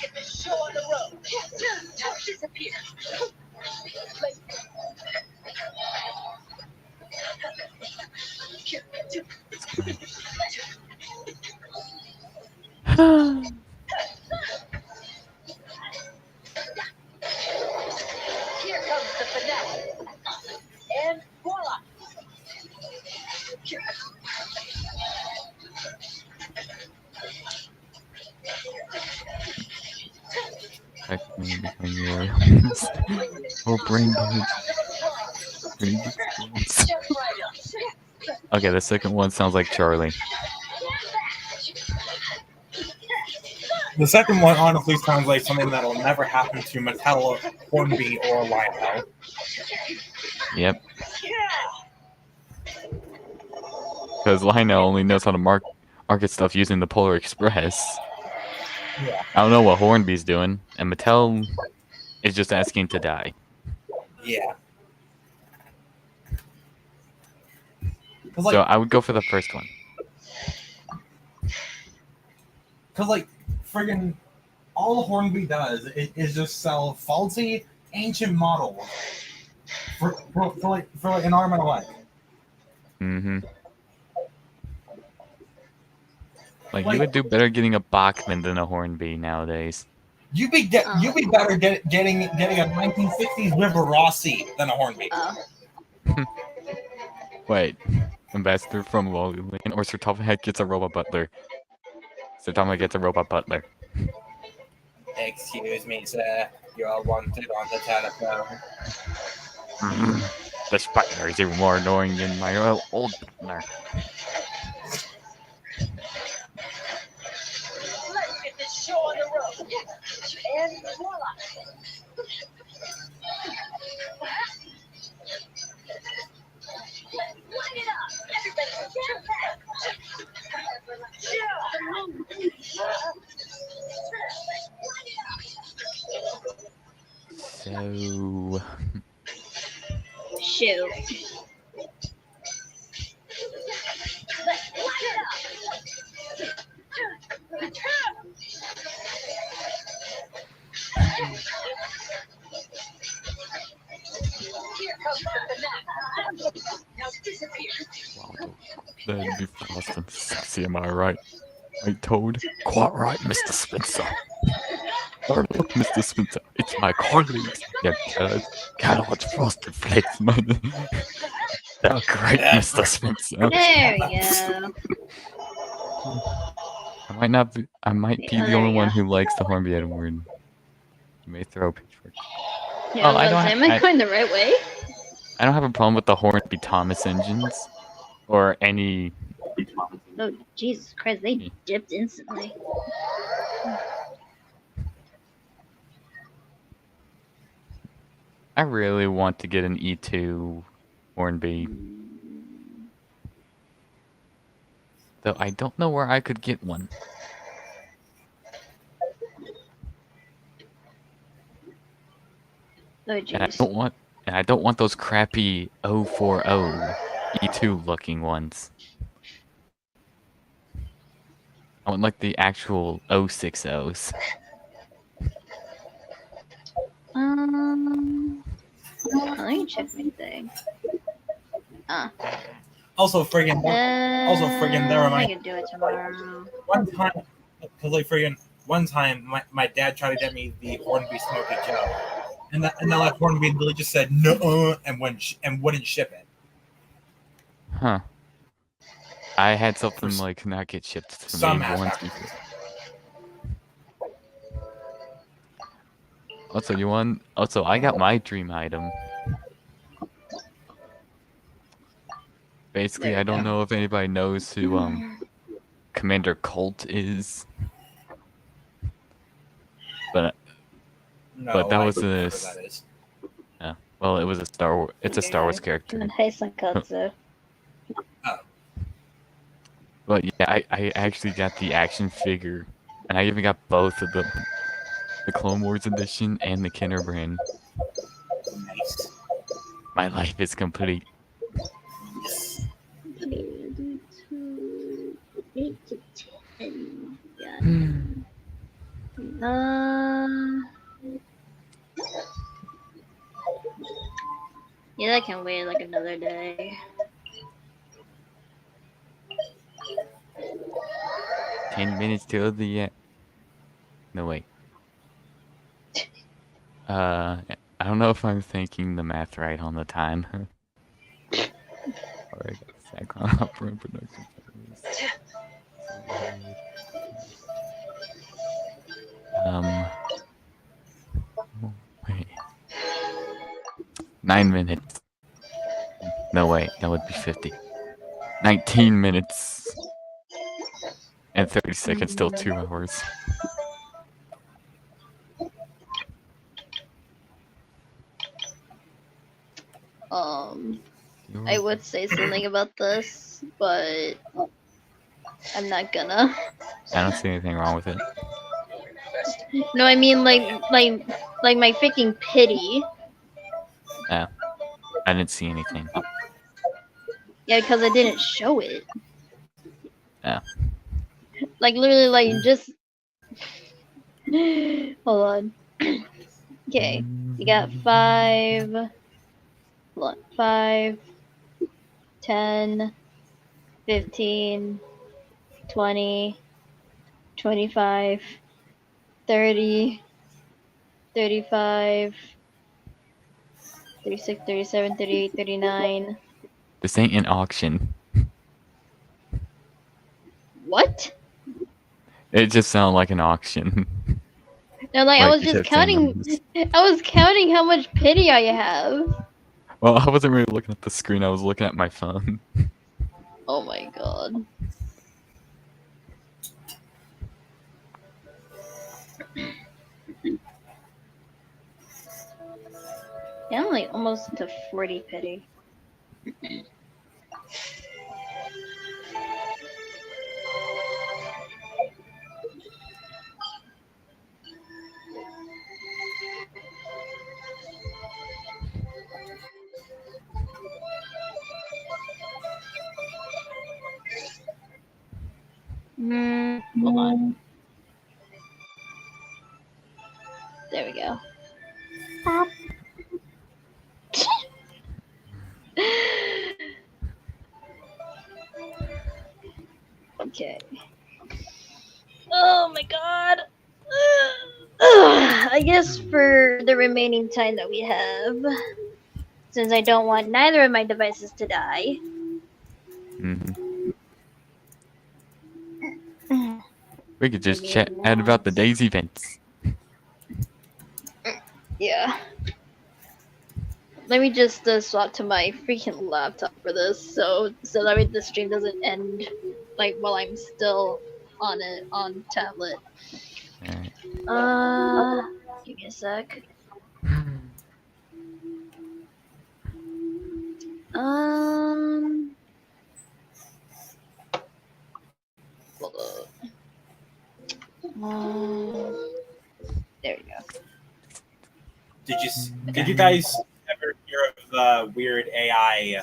Get this show on the road. Don't disappear. Here comes the finale. And voila. Technically become your whole brain damage. Great experience. Okay, the second one sounds like Charlie. The second one honestly sounds like something that'll never happen to Metallo, Hornby, or Lionel. Yep. Because Lionel only knows how to market stuff using the Polar Express. Yeah. I don't know what Hornby's doing, and Mattel is just asking to die. Yeah. So I would go for the first one. Because, like, friggin' all Hornby does is just sell faulty, ancient models for an arm and a leg. Mm-hmm. Like, you would do better getting a Bachman than a Hornby nowadays. You'd be better getting a 1960s River Rossi than a Hornby. Wait, Ambassador from Loliland or Sir Tophhead gets a robot butler. Sir Tophhead gets a robot butler. Excuse me, sir. You're wanted on the telephone. This butler is even more annoying than my old butler. Let's get this show on the road. And voila. Light it up. Everybody get back. So... Shoot. Wow, that'd be fast and sexy, am I right? Right, Toad? Quite right, Mr. Spencer. Oh, look, Mr. Spencer, it's my colleagues. Yeah, Kellogg's Frosted Flakes, man. They're great, Mr. Spencer. There we go. I might be the only one who likes the Hornby Edward. You may throw a pitchfork. Yeah, am I going the right way? I don't have a problem with the Hornby Thomas engines. Or any... Oh, Jesus Christ, they dipped instantly. I really want to get an E2 Hornby. Though I don't know where I could get one. Oh, And I don't want those crappy 040 E2 looking ones. I want like the actual 060s. Let me check my thing. Also, friggin', there I can do it tomorrow. One time, my dad tried to get me the Hornby Smoky Joe. and that Hornby literally just said no and wouldn't ship it. Huh. I had something like not get shipped to Some me ass once backwards. before. Also, I got my dream item. Basically, I don't know if anybody knows who Commander Colt is. But No, that I was don't know a who that is. yeah. Well, it's a Star Wars character. Hey, Sankatsu. But yeah, I actually got the action figure, and I even got both of them. The Clone Wars edition and the Kenner brand. Nice. My life is complete. Yes. 8 to 10. Yeah. Yeah, that can wait like another day. 10 minutes till the no wait. I don't know if I'm thinking the math right on the time. Alright, Sacron Opera production. Wait. 9 minutes. No wait, that would be 50. 19 minutes. And 30 seconds till 2 hours. I would say something about this, but I'm not gonna. I don't see anything wrong with it. No, I mean like my freaking pity. I didn't see anything. Yeah, because I didn't show it. Yeah. Like literally, like just. Hold on. Okay, you got 5. Hold on. 5, 10, 15, 20, 25, 30, 35, 36, 37, 38, 39. This ain't an auction. What? It just sounded like an auction. No, like I was you just said 10 counting. numbers. I was counting how much pity I have. Well, I wasn't really looking at the screen, I was looking at my phone. Oh my god. Yeah, I'm like almost to 40 pity. Hold on. There we go. Okay. Oh my god. I guess for the remaining time that we have, since I don't want neither of my devices to die. We could just chat about the day's events. Yeah. Let me just swap to my freaking laptop for this, so that way the stream doesn't end like while I'm still on it on tablet. Alright. Give me a sec. Hold on. There we go. Did you guys ever hear of the weird AI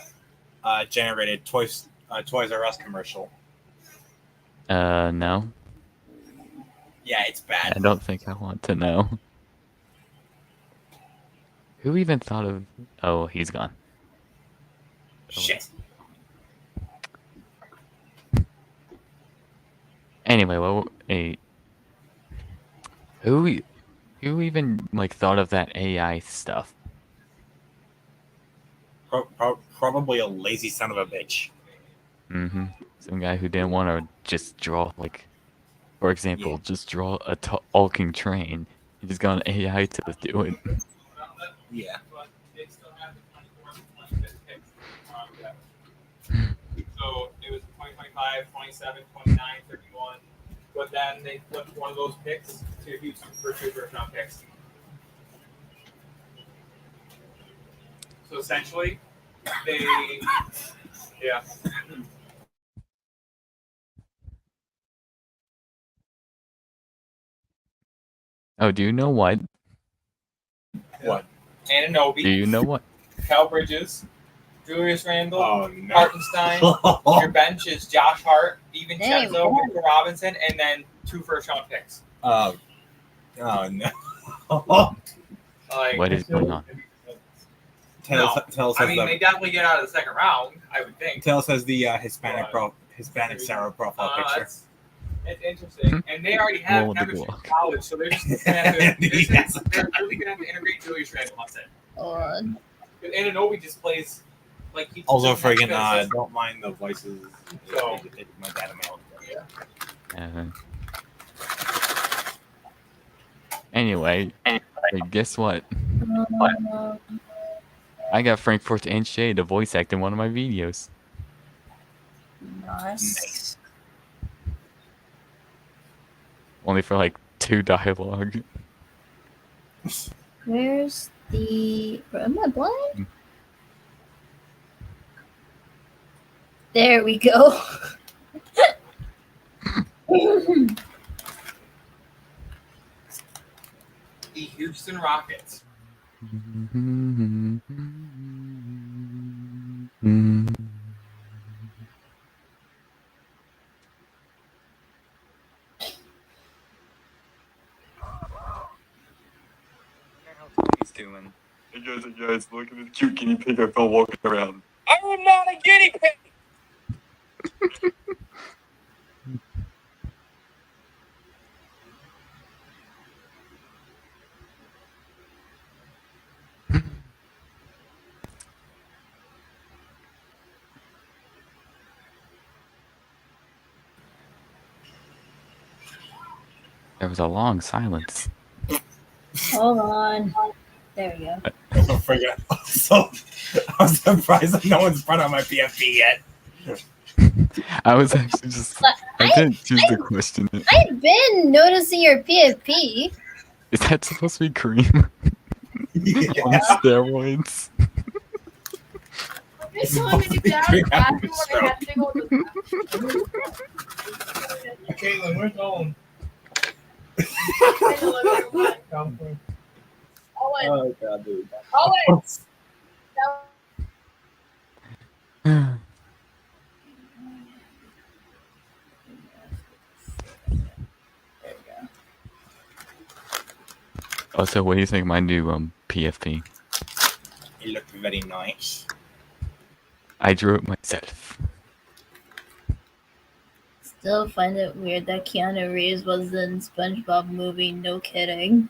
generated Toys R Us commercial? No. Yeah, it's bad. I don't think I want to know. Who even thought of... Oh, he's gone. Shit. Anyway, well, who Who even like thought of that AI stuff? Probably a lazy son of a bitch. Mm-hmm. Some guy who didn't want to just draw like, for example, just draw a talking train. He just got an AI to do it. Yeah. So it was 2025, 27, 29, 31. But then they flipped one of those picks to use for two first round picks. So essentially, they, yeah. Oh, do you know what? What? Ananobi. Do you know what? Cal Bridges, Julius Randle, Oh, no. Hartenstein. Your bench is Josh Hart, DiVincenzo, Victor Robinson, and then 2 first round picks. Oh no. Like, What is going on? Tails I mean, they definitely get out of the second round, I would think. Tails has the Hispanic Sarah profile picture. It's interesting. And they already have Roll the chemistry block. in college, so they're just gonna have to, they're really gonna have to integrate Julius Randle. That's it. Because Ananobi just plays like he Also, doesn't have friggin' good system. don't mind the voices. So- My dad mailed. Anyway, hey, guess what? I got Frankfurt and Shay to voice act in one of my videos. Nice. Only for like 2 dialogue. Where's the... Am I blind? There we go. The Houston Rockets. He's doing. Hey guys, look at this cute guinea pig I found walking around. I'm not a guinea pig. There was a long silence. Hold on. There we go. So, I'm surprised that no one's brought out my PFP yet. I was actually just. I didn't choose the question. I've been noticing your PFP. Is that supposed to be cream? Yeah. On steroids? Caitlin, where's Owen? Oh god, dude. Also, what do you think of my new PFP? It looked very nice. I drew it myself. Still find it weird that Keanu Reeves was in SpongeBob movie. No kidding.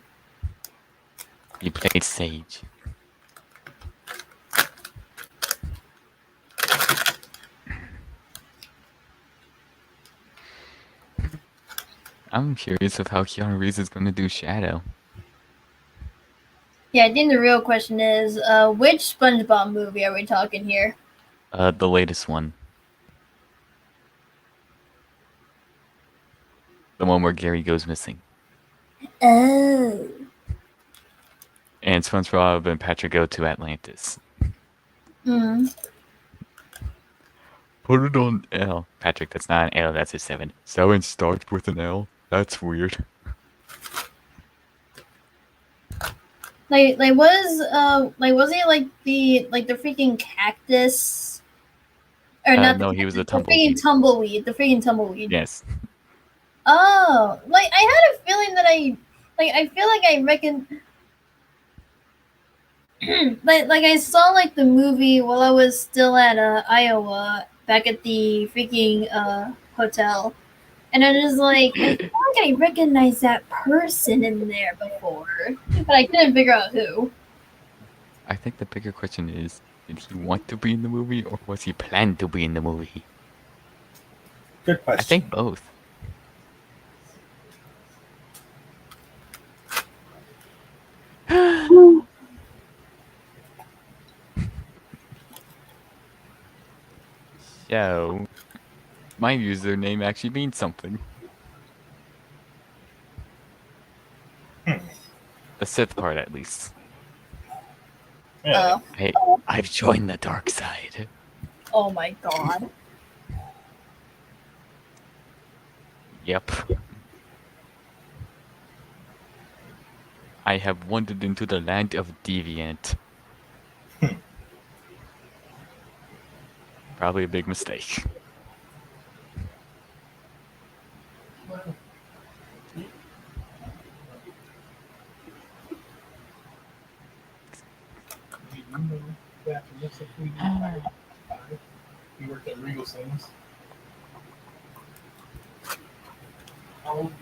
He played Sage. I'm curious of how Keanu Reeves is going to do Shadow. Yeah, I think the real question is, which SpongeBob movie are we talking here? The latest one. The one where Gary goes missing. Oh. And SpongeBob and Patrick go to Atlantis. Hmm. Put it on L. Patrick, that's not an L, that's a 7. 7 starts with an L? That's weird. Was it the freaking cactus? Or not? No, he was a The freaking tumbleweed. The freaking tumbleweed. Yes. Oh, I had a feeling that I feel like I reckon, I saw the movie while I was still at Iowa back at the freaking hotel, and I was like, I feel like I recognized that person in there before. but I couldn't figure out who. I think the bigger question is, did he want to be in the movie or was he planned to be in the movie? Good I question. think both. So, my username actually means something. The Sith part, at least. Yeah. I've joined the dark side. Oh my god. Yep. I have wandered into the land of deviant. Probably a big mistake. He worked at Regal Cinemas.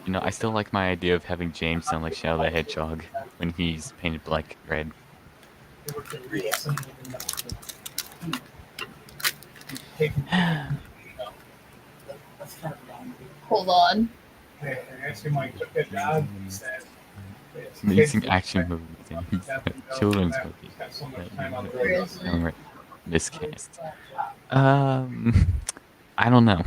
You know, I still like my idea of having James sound like Shadow the Hedgehog when he's painted black and red. He worked at Regal Cinemas. Hold on. I asked him why he took that job. He said, Amazing action movies and children's movies. Miscast. I don't know.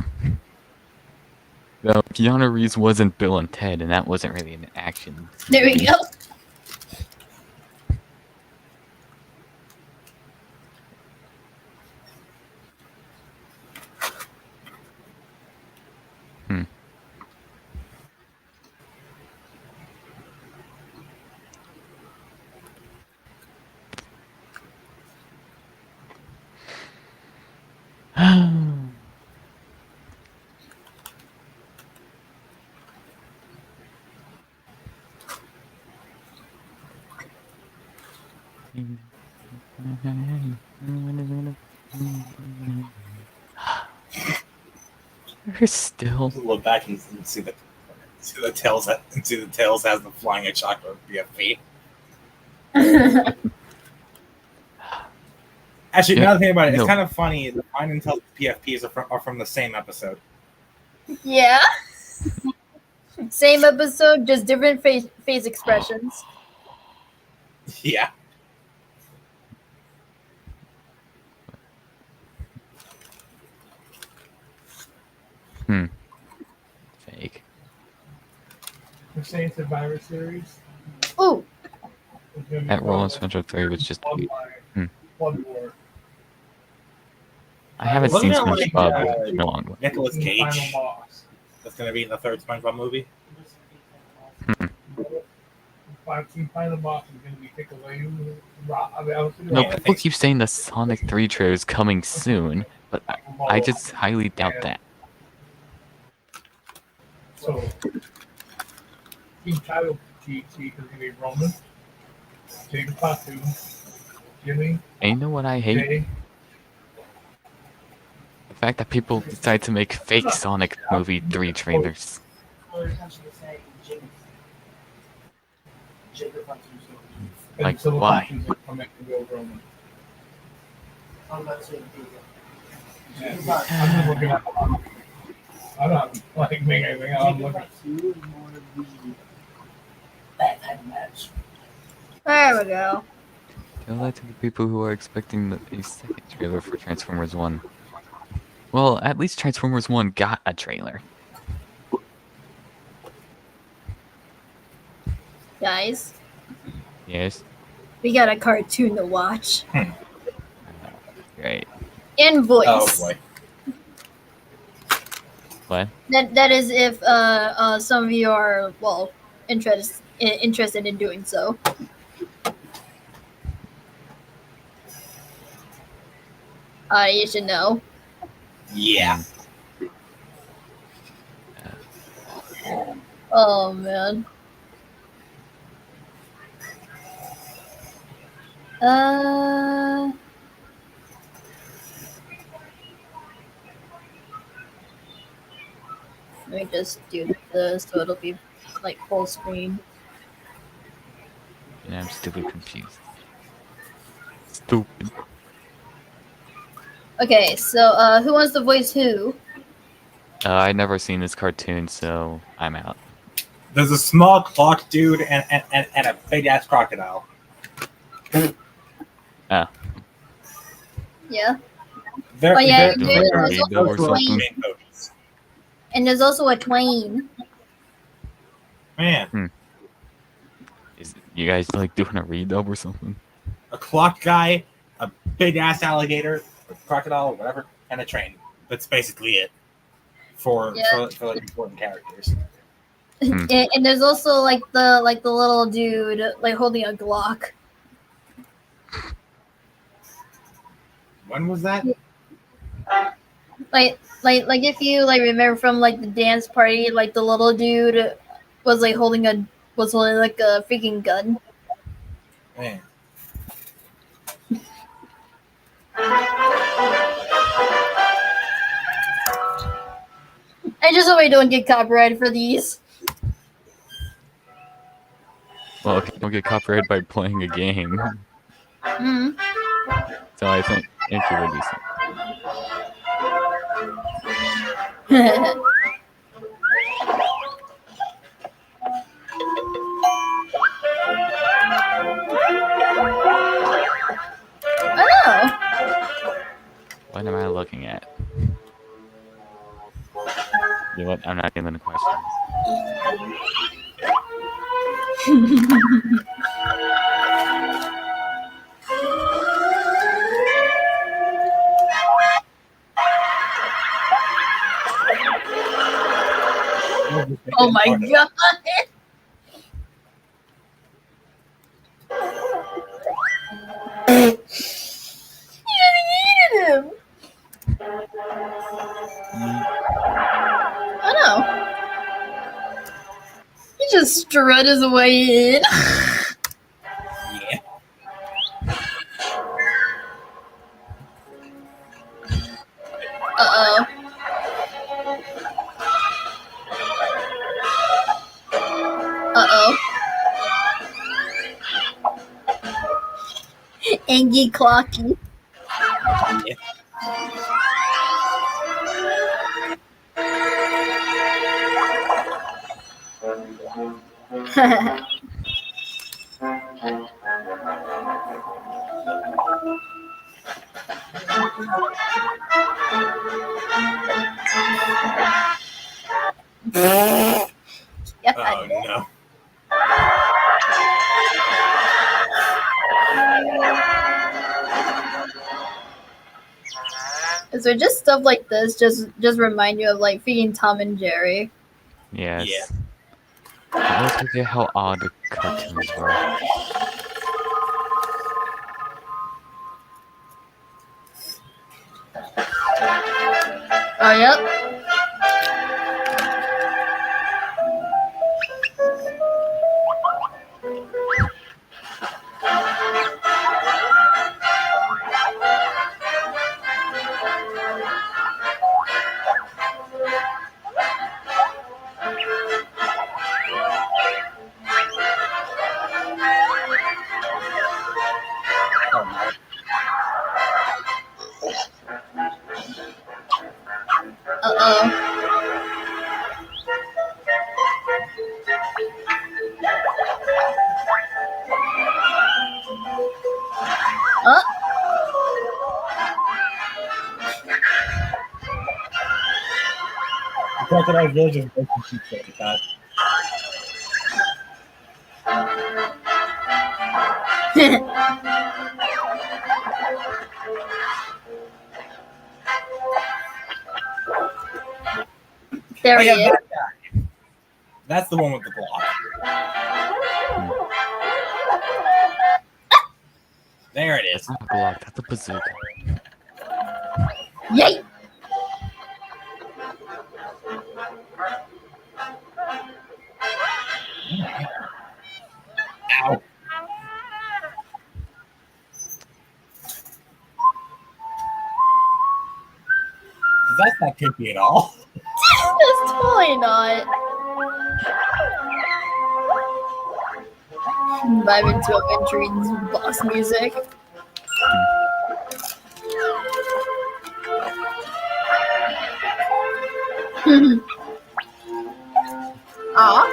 Though Keanu Reeves wasn't Bill and Ted, and that wasn't really an action. There we go. Still. Look back and see the tails has them flying at chocolate BFP. Actually, now that I think about it, it's kind of funny. The Fine and Tell PFPs are from the same episode. Yeah. Same episode, just different face expressions. Yeah. Fake. We're saying Survivor Series. Ooh. That Roland Spencer 3 was just. I haven't seen SpongeBob in a long way. Nicolas Cage. That's going to be in the third SpongeBob movie. Final boss is going to be picked away. No, people keep saying the Sonic 3 trailer is coming soon, but I just highly doubt that. So, Team Child Chief is going to be Roman, Jacob Patu, Jimmy. And you know what I hate? Jay. The fact that people decide to make fake Sonic movie 3 trailers. Like, why? I'm not like making anything else. I'm looking. There we go. Tell that to the people who are expecting a second trailer for Transformers 1. Well, at least Transformers 1 got a trailer. Guys. Yes? We got a cartoon to watch. Great. And voice. Oh boy. What? That is if some of you are interested in doing so. You should know. Yeah. Oh man. Let me just do this so it'll be like full screen. And I'm stupid confused. Stupid. Okay, so who wants to voice who? I've never seen this cartoon, so I'm out. There's a small clock dude and a big ass crocodile. Oh. Yeah. They're, Oh, yeah, they're, Doing they're a rainbow or both something. main coaches. And there's also a Twain. Man, Is you guys like doing a read up or something? a clock guy, a big ass alligator, or crocodile, or whatever, and a train. That's basically it for like important characters. And there's also like the little dude like holding a Glock. When was that? Like if you like remember from like the dance party, like the little dude was holding like a freaking gun. Man. I just hope I don't get copyrighted for these. Well, okay, don't get copyrighted by playing a game. Mm. So I think you would be safe. Oh. What am I looking at? You know what? I'm not even gonna question. Oh my god. You needed him. I know. He just strut his way in. Yeah. Uh-oh. Uh-oh. Angie Clocky. Yeah. Yep, Oh no. So just stuff like this just remind you of like freaking Tom and Jerry. Yes. Yeah. I always forget how odd the cartoons were. Oh yep. Crocodile Village is breaking pizza like that. There he yeah, is. that guy. That's the one with the block. There it is. That's not a Glock, that's a bazooka. Yay! Ow. That's not creepy at all. That's totally not. Vibe into Aventure's boss music. Aw.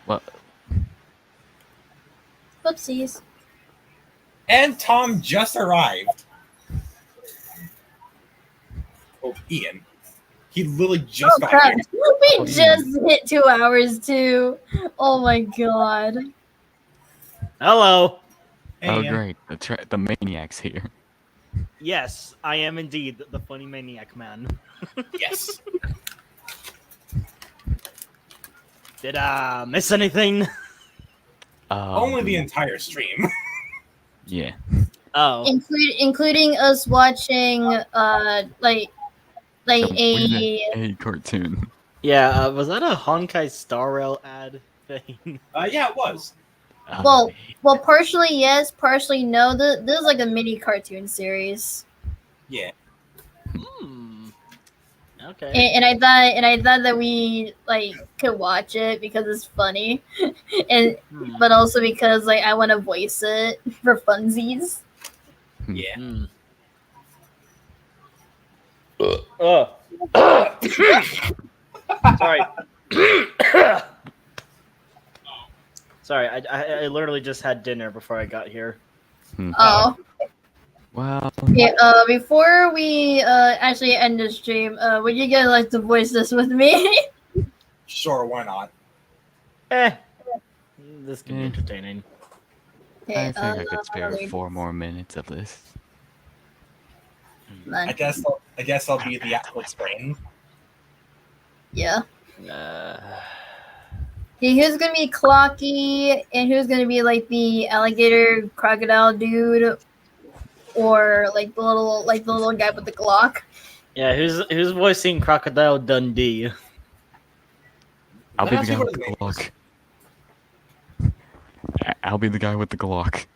What? Whoopsies. And Tom just arrived. Oh, Ian. He literally just got crap. here. We just hit 2 hours too. Oh my god. Hello. Oh, Ian. great. The maniac's here. Yes, I am indeed the funny maniac man. Yes. Did I miss anything? Only the entire stream. Yeah. Oh. Including us watching like a cartoon. Yeah, was that a Honkai Star Rail ad thing? Yeah, it was. well, partially yes, partially no. This is like a mini cartoon series. Yeah. Okay. And I thought that we like could watch it because it's funny, and but also because like I want to voice it for funsies. Yeah. Oh. Sorry. Sorry, I literally just had dinner before I got here. Oh. Wow. Okay, before we actually end the stream, would you guys like to voice this with me? Sure, why not? This can be entertaining. I think I could spare 4 more minutes of this. I guess I'll be the actual brain. Yeah. Okay, who's gonna be Clocky, and who's gonna be like the alligator crocodile dude, or like the little guy with the Glock? Yeah, who's voicing Crocodile Dundee? I'll be the guy with the Glock. I'll be the guy with the Glock.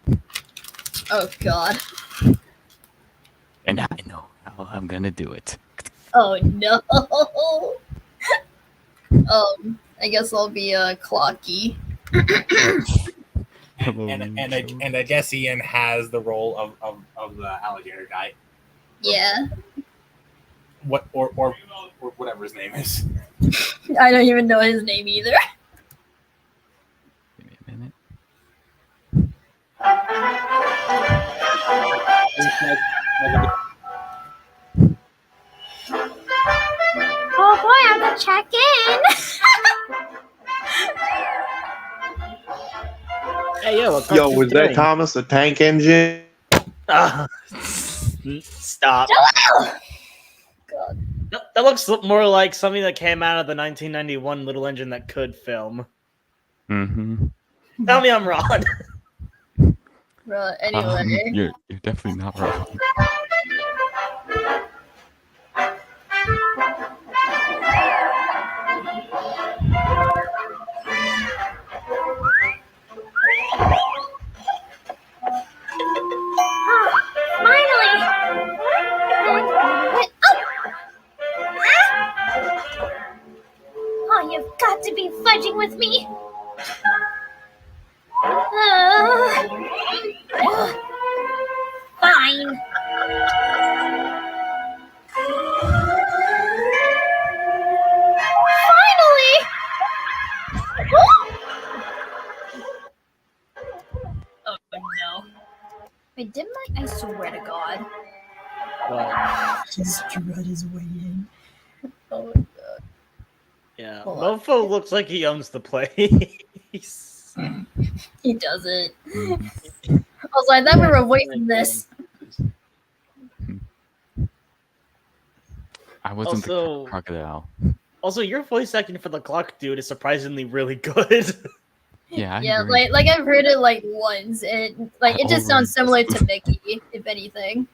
Oh god. And I know how I'm gonna do it. Oh no. I guess I'll be Clocky. And I guess Ian has the role of the alligator guy. Yeah. What or whatever his name is. I don't even know his name either. Give me a minute. Oh boy, I have to check in. Hey, yo, Yo, was that Thomas the Tank Engine? Stop. God. That looks more like something that came out of the 1991 Little Engine that could film. Mm-hmm. Tell me I'm wrong. Right, anyway. You're definitely not wrong. Oh, you've got to be fudging with me. Fine. Finally! Wait, didn't I swear to God. What? His dread is waiting. Oh, Yeah, hold on. Mofo looks like he owns the place. He doesn't. Also, I thought we were away from this. I wasn't Also- the crocodile. Also, your voice acting for the clock dude is surprisingly really good. Yeah, I Yeah, agree. like I've heard it like once, and like it just sounds similar to Mickey, if anything.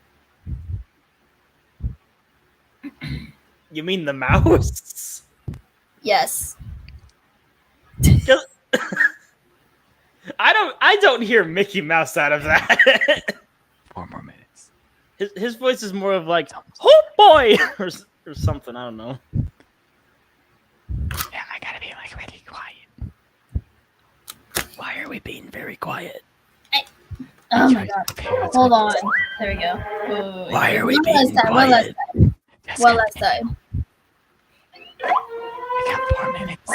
You mean the mouse? Yes. I don't hear Mickey Mouse out of that. 4 more minutes. His voice is more of like, oh boy, or something. I don't know. Yeah, I gotta be like really quiet. Why are we being very quiet? Oh my God. Hold on. There we go. Wait. Why are we One being last time. One last quiet? time. One last time. I got 4 minutes.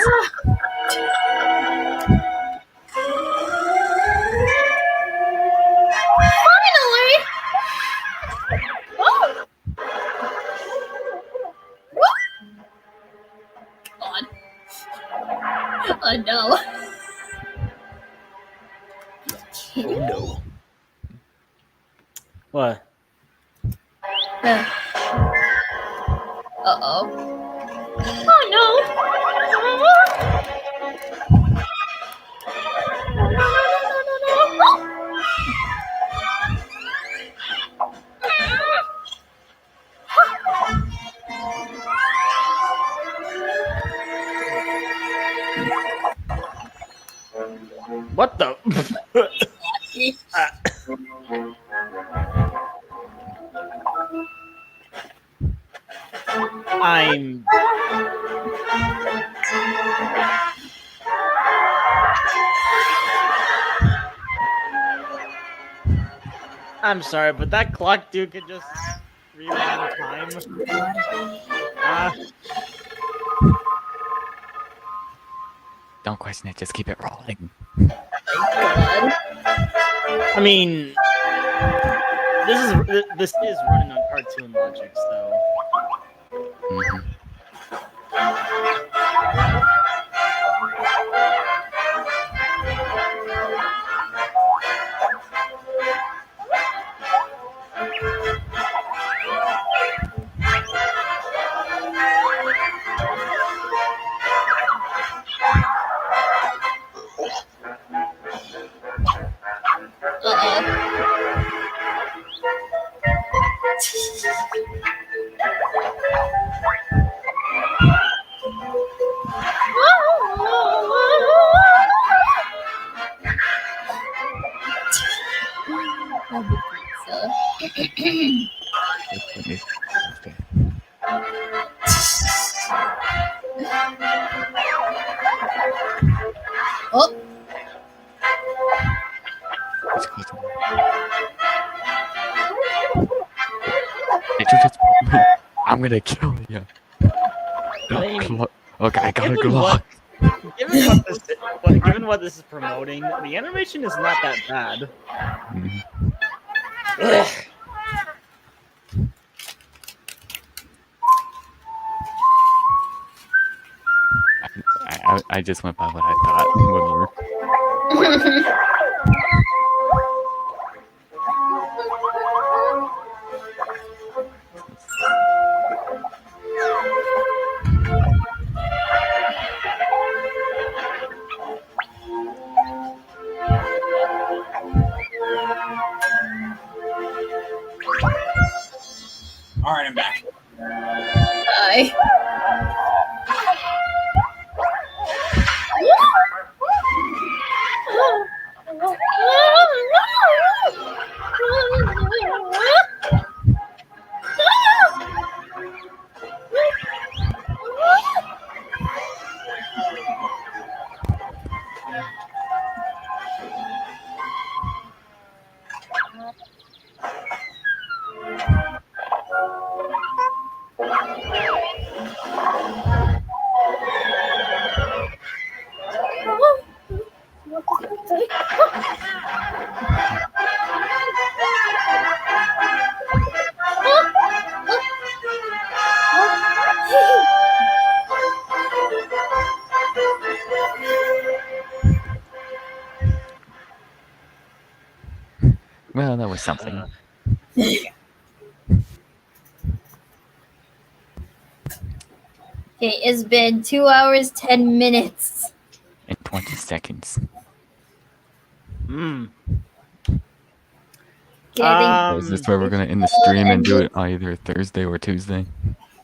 Finally! Oh! God. Oh no. Oh no. What? Uh-oh. Oh no! What the? I'm sorry, but that clock dude could just rewind time. Don't question it, just keep it rolling. I mean, this is running on cartoon logic, so. Mm-hmm. Oh. I'm gonna kill you. Okay, I got a Glock. Given what this is promoting, the animation is not that bad. I just went by what I thought would work. All right, I'm back. Hi. Well, that was something. Okay, it's been 2 hours, 10 minutes. In 20 seconds. Hmm. Okay, I So is this where we're gonna end the stream and do it either Thursday or Tuesday?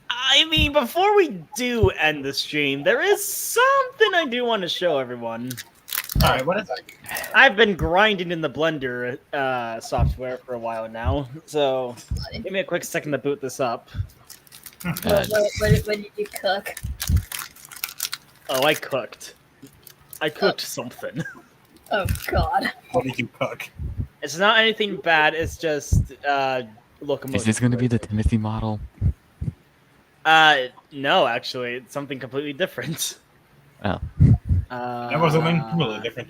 I mean, before we do end the stream, there is something I do want to show everyone. All right, what is it? I've been grinding in the Blender software for a while now, so give me a quick second to boot this up. what did you cook? Oh, I cooked. I cooked something. Oh God. What did you cook? It's not anything bad. It's just locomotive. Is this gonna be the Timothy model? No, actually, it's something completely different. Oh. That was something completely different.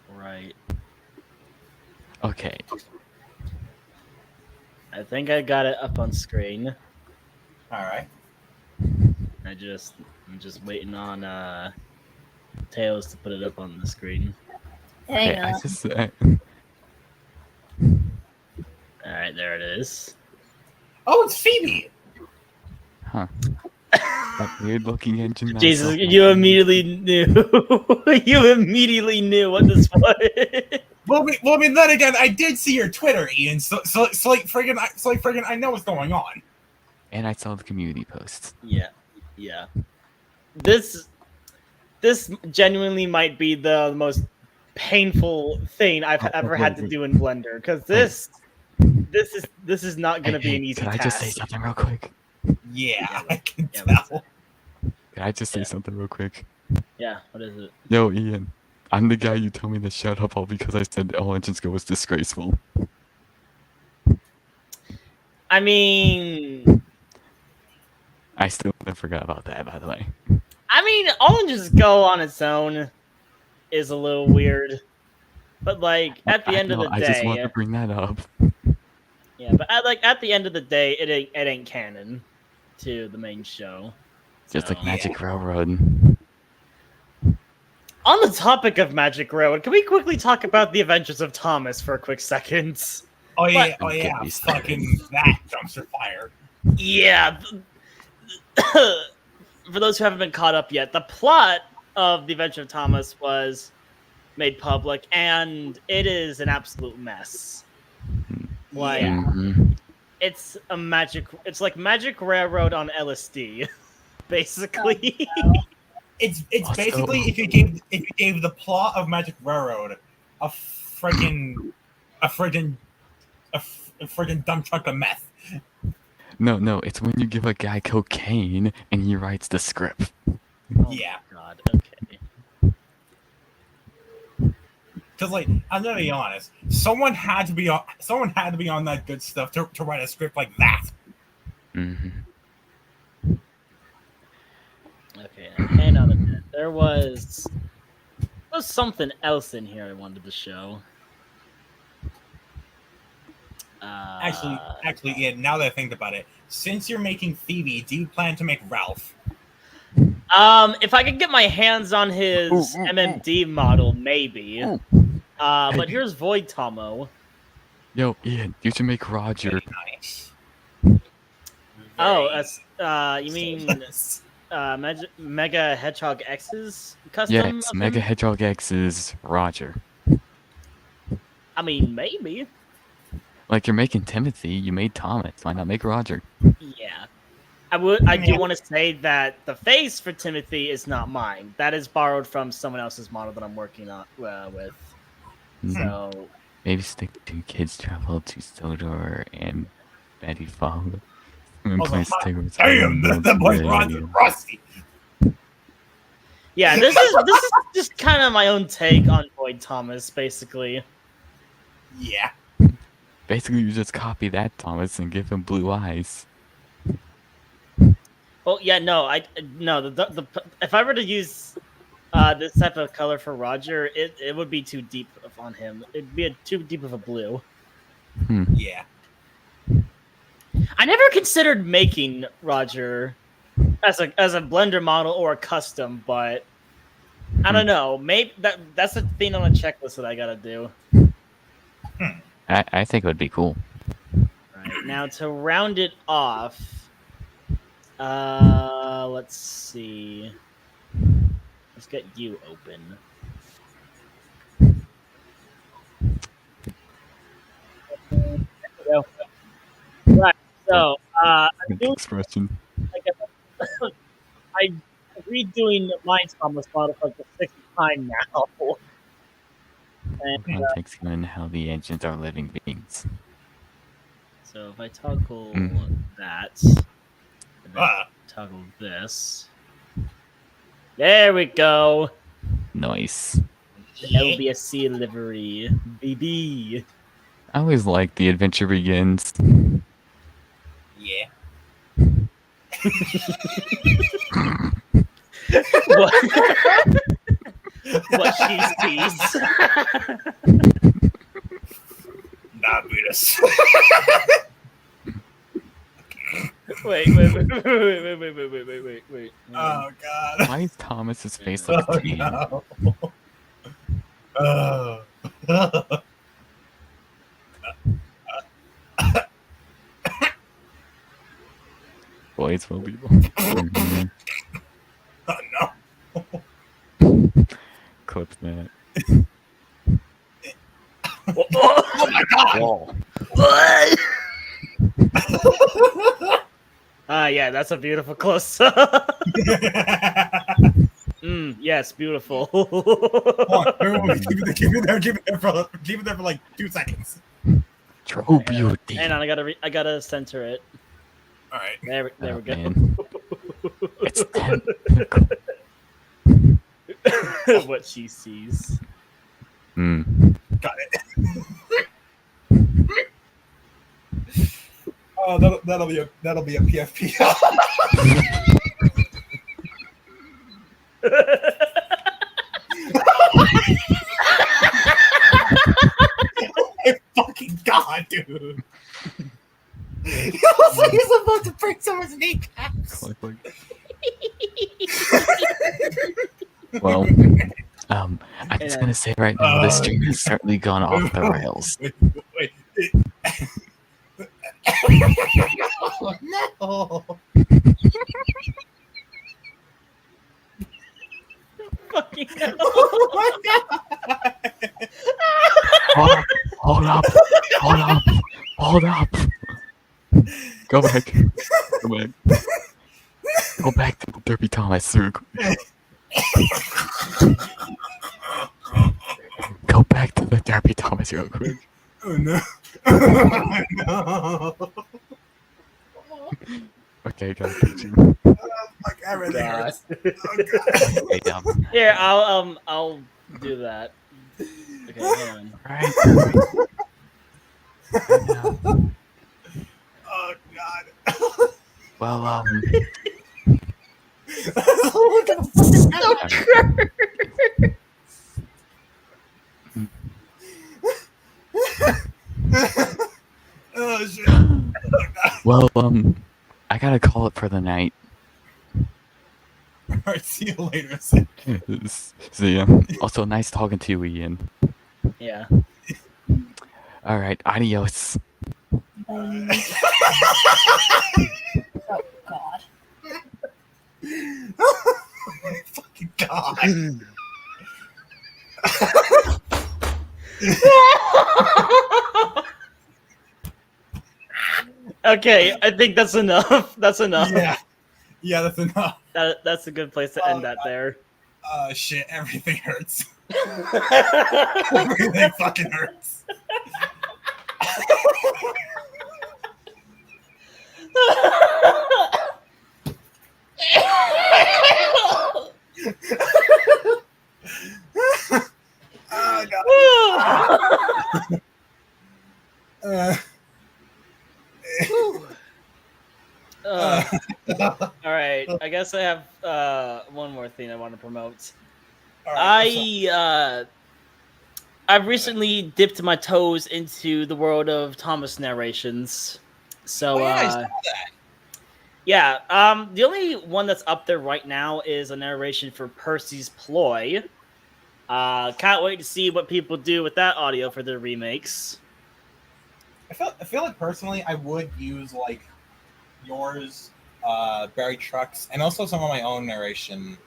Right. Okay. I think I got it up on screen. All right. I'm just waiting on Tails to put it up on the screen. Hang on. All right, there it is. Oh, it's Phoebe. Huh. That weird looking engine. Jesus, you immediately knew. You immediately knew what this was. Well, I mean, then again, I did see your Twitter, Ian. So like friggin', I know what's going on. And I saw the community posts. Yeah. This genuinely might be the most painful thing I've ever had to do in Blender, because this is not going to be an easy task. Can I just say something real quick? Yeah, I can tell. Can I just say something real quick? Yeah, what is it? Yo, Ian, I'm the guy you told me to shut up all because I said All Engines Go was disgraceful. I mean, I still never forgot about that, by the way. I mean, All Engines Go on its own is a little weird, but like at the end of the day, I just wanted to bring that up. Yeah, but at the end of the day, it ain't canon to the main show. Just like Magic Railroad. On the topic of Magic Railroad, can we quickly talk about the Adventures of Thomas for a quick second? Oh yeah, fucking that dumpster fire. Yeah. For those who haven't been caught up yet, the plot of the Adventure of Thomas was made public, and it is an absolute mess. Like, it's like Magic Railroad on LSD, basically. It's basically if you gave the plot of Magic Railroad a friggin' dump truck of meth. No, it's when you give a guy cocaine and he writes the script. Oh yeah. God. Okay. Because, like, I'm gonna be honest, someone had to be on that good stuff to write a script like that. Mm-hmm. Okay, hang on a minute. There was something else in here I wanted to show. Actually, yeah. Now that I think about it, since you're making Phoebe, do you plan to make Ralph? If I could get my hands on his MMD model, maybe. But here's Void Tomo. Yo, Ian, you should make Roger. Nice. Oh, that's you mean Mega Hedgehog X's custom? Yes, Mega Hedgehog X's Roger. I mean, maybe. Like, you're making Timothy, you made Thomas. Why not make Roger? Yeah. I do want to say that the face for Timothy is not mine. That is borrowed from someone else's model that I'm working on with. So maybe stick to Kids Travel to Sodor and Betty Fog. And place damn, that boy's rusty. Yeah, this is just kind of my own take on Void Thomas, basically. Yeah. Basically, you just copy that Thomas and give him blue eyes. Well, yeah, no, if I were to use this type of color for Roger, it would be too deep on him. It'd be too deep of a blue. Yeah. I never considered making Roger as a Blender model or a custom, but I don't know. Maybe that's a thing on a checklist that I gotta do. I think it would be cool. Right now to round it off, let's see. Let's get you open. There we go. Right. So I'm doing Expression. I'm redoing Mind Thomas model for like the sixth time now. And, Context given how the ancients are living beings. so if I toggle that, and then toggle this, there we go. Nice. LBSC livery, BB. I always like The Adventure Begins. Yeah. What she sees. Nah, Buddhist. Wait. Oh god. Why is Thomas's face look tan? No. Boys will be. Oh no. Clip that. Oh my god. Whoa. Yeah, that's a beautiful close up. Yes, beautiful. Keep it there for like 2 seconds. True beauty. Hang on, I gotta center it. All right. There we go. Man. It's what she sees. Got it. Oh, that'll be a PFP. Oh my fucking god, dude! It looks like he's about to break someone's kneecaps. Well, I'm just gonna say right now, this stream has certainly gone off the rails. Wait. Oh, no! Fucking hell. Oh my god! Hold up! Go back. Go back to Derby Thomas. Go back to the Derby Thomas real quick. Oh no! Oh no! Okay, got a picture. Oh my god, really hurts. Oh god. Okay, Here, I'll do that. Okay, hang on. Right. Oh god. Well, Look at the fucking oh shit. well, I gotta call it for the night. Alright, see you later. See ya. Also, nice talking to you, Ian. Yeah. Alright, adios. Oh god. Oh my fucking god. Okay, I think that's enough. That's enough. Yeah, that's enough. That's a good place to end that there. Shit, everything hurts. Everything fucking hurts. Oh god. All right, I guess I have one more thing I want to promote. Right, I've recently dipped my toes into the world of Thomas narrations. So Yeah. The only one that's up there right now is a narration for Percy's Ploy. Can't wait to see what people do with that audio for their remakes. I feel like personally, I would use like yours, Barry Trucks, and also some of my own narration.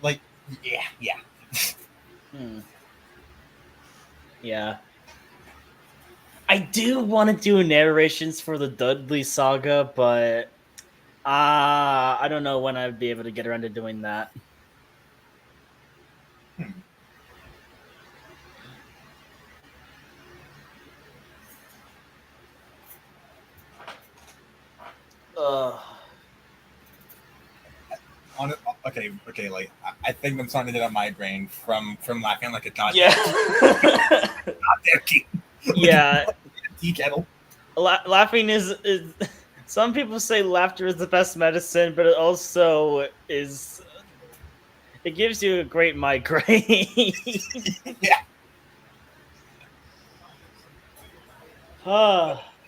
Like, yeah. Yeah. I do want to do narrations for the Dudley Saga, but I don't know when I'd be able to get around to doing that. Okay, like I think I'm starting to get on my brain from laughing like a dog. Yeah. Tea Yeah. kettle. Laughing is some people say laughter is the best medicine, but it also is. It gives you a great migraine. Yeah.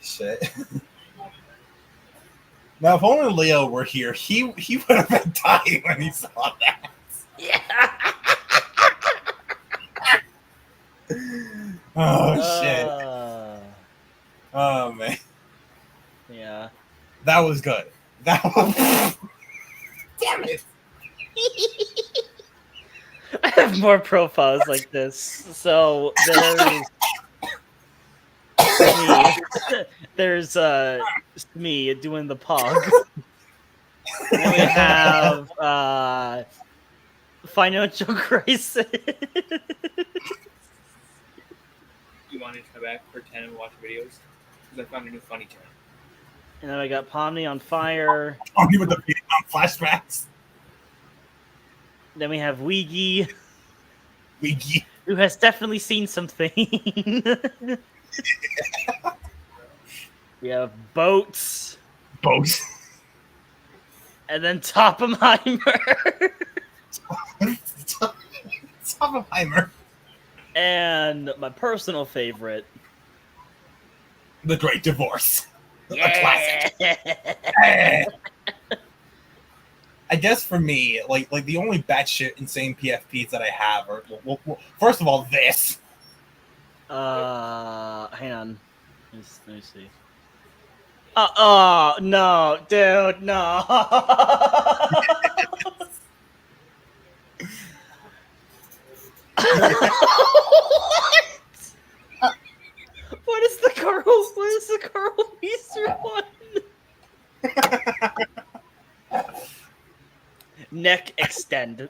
Shit. Now, if only Leo were here, he would have been dying when he saw that. Yeah. Oh shit. Oh man. Yeah. That was good. That was. Damn it. I have more profiles like this. So there's me doing the pog. Then we have financial crisis. You want to come back for 10 and watch videos? Because I found a new funny channel. And then I got Pomni on fire. Pomni with the Vietnam flashbacks. Then we have Weegie. Weegie. Who has definitely seen something. We have Boats. Boats. And then Toppenheimer. Toppenheimer. And my personal favorite. The Great Divorce. Yeah. A classic. I guess for me, like the only batshit insane PFPs that I have are well, first of all, this. Hang on. Let me see. No, dude, no. What is the Carl Weiser one? Neck extend.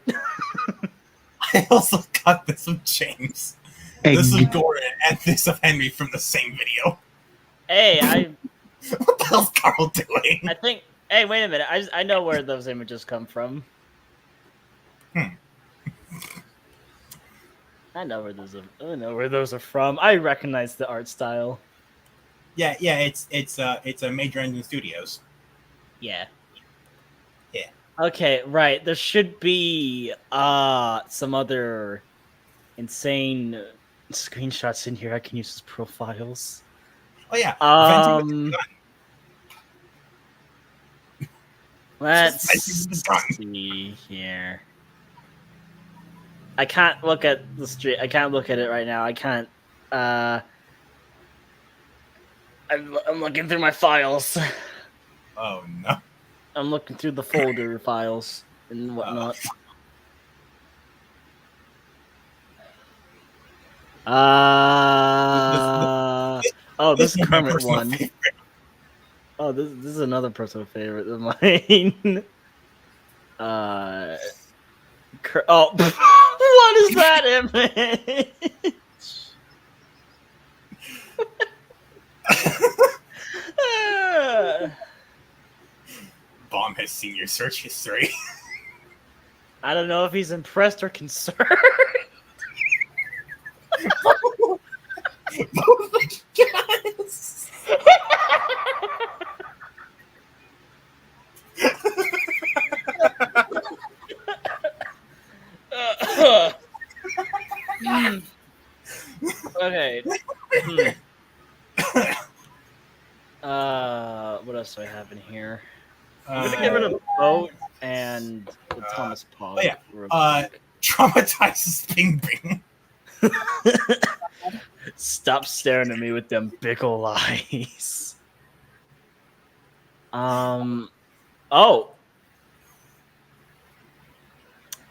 I also got this of James. This is Gordon and this of Henry from the same video. Hey, what the hell's Carl doing? I think. Hey, wait a minute. I know where those images come from. I know where those are from. I recognize the art style. Yeah, it's a Major Engine Studios. Yeah. Yeah. Okay, right. There should be some other insane screenshots in here I can use as profiles. Oh yeah. Let's see here. I can't look at the street. I can't look at it right now. I can't. I'm looking through my files. Oh no. I'm looking through the folder files and whatnot. This is Kermit one. Favorite. Oh, this is another personal favorite of mine. What is that image? Bomb has seen your search history. I don't know if he's impressed or concerned. Okay. What else else do I have in here? I'm gonna get rid of the boat and the Thomas Pog. yeah. real quick. Traumatizes Bing Bing. Stop staring at me with them big ol' eyes. Oh,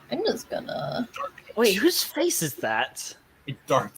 I'm just gonna. wait, whose face is that? Dark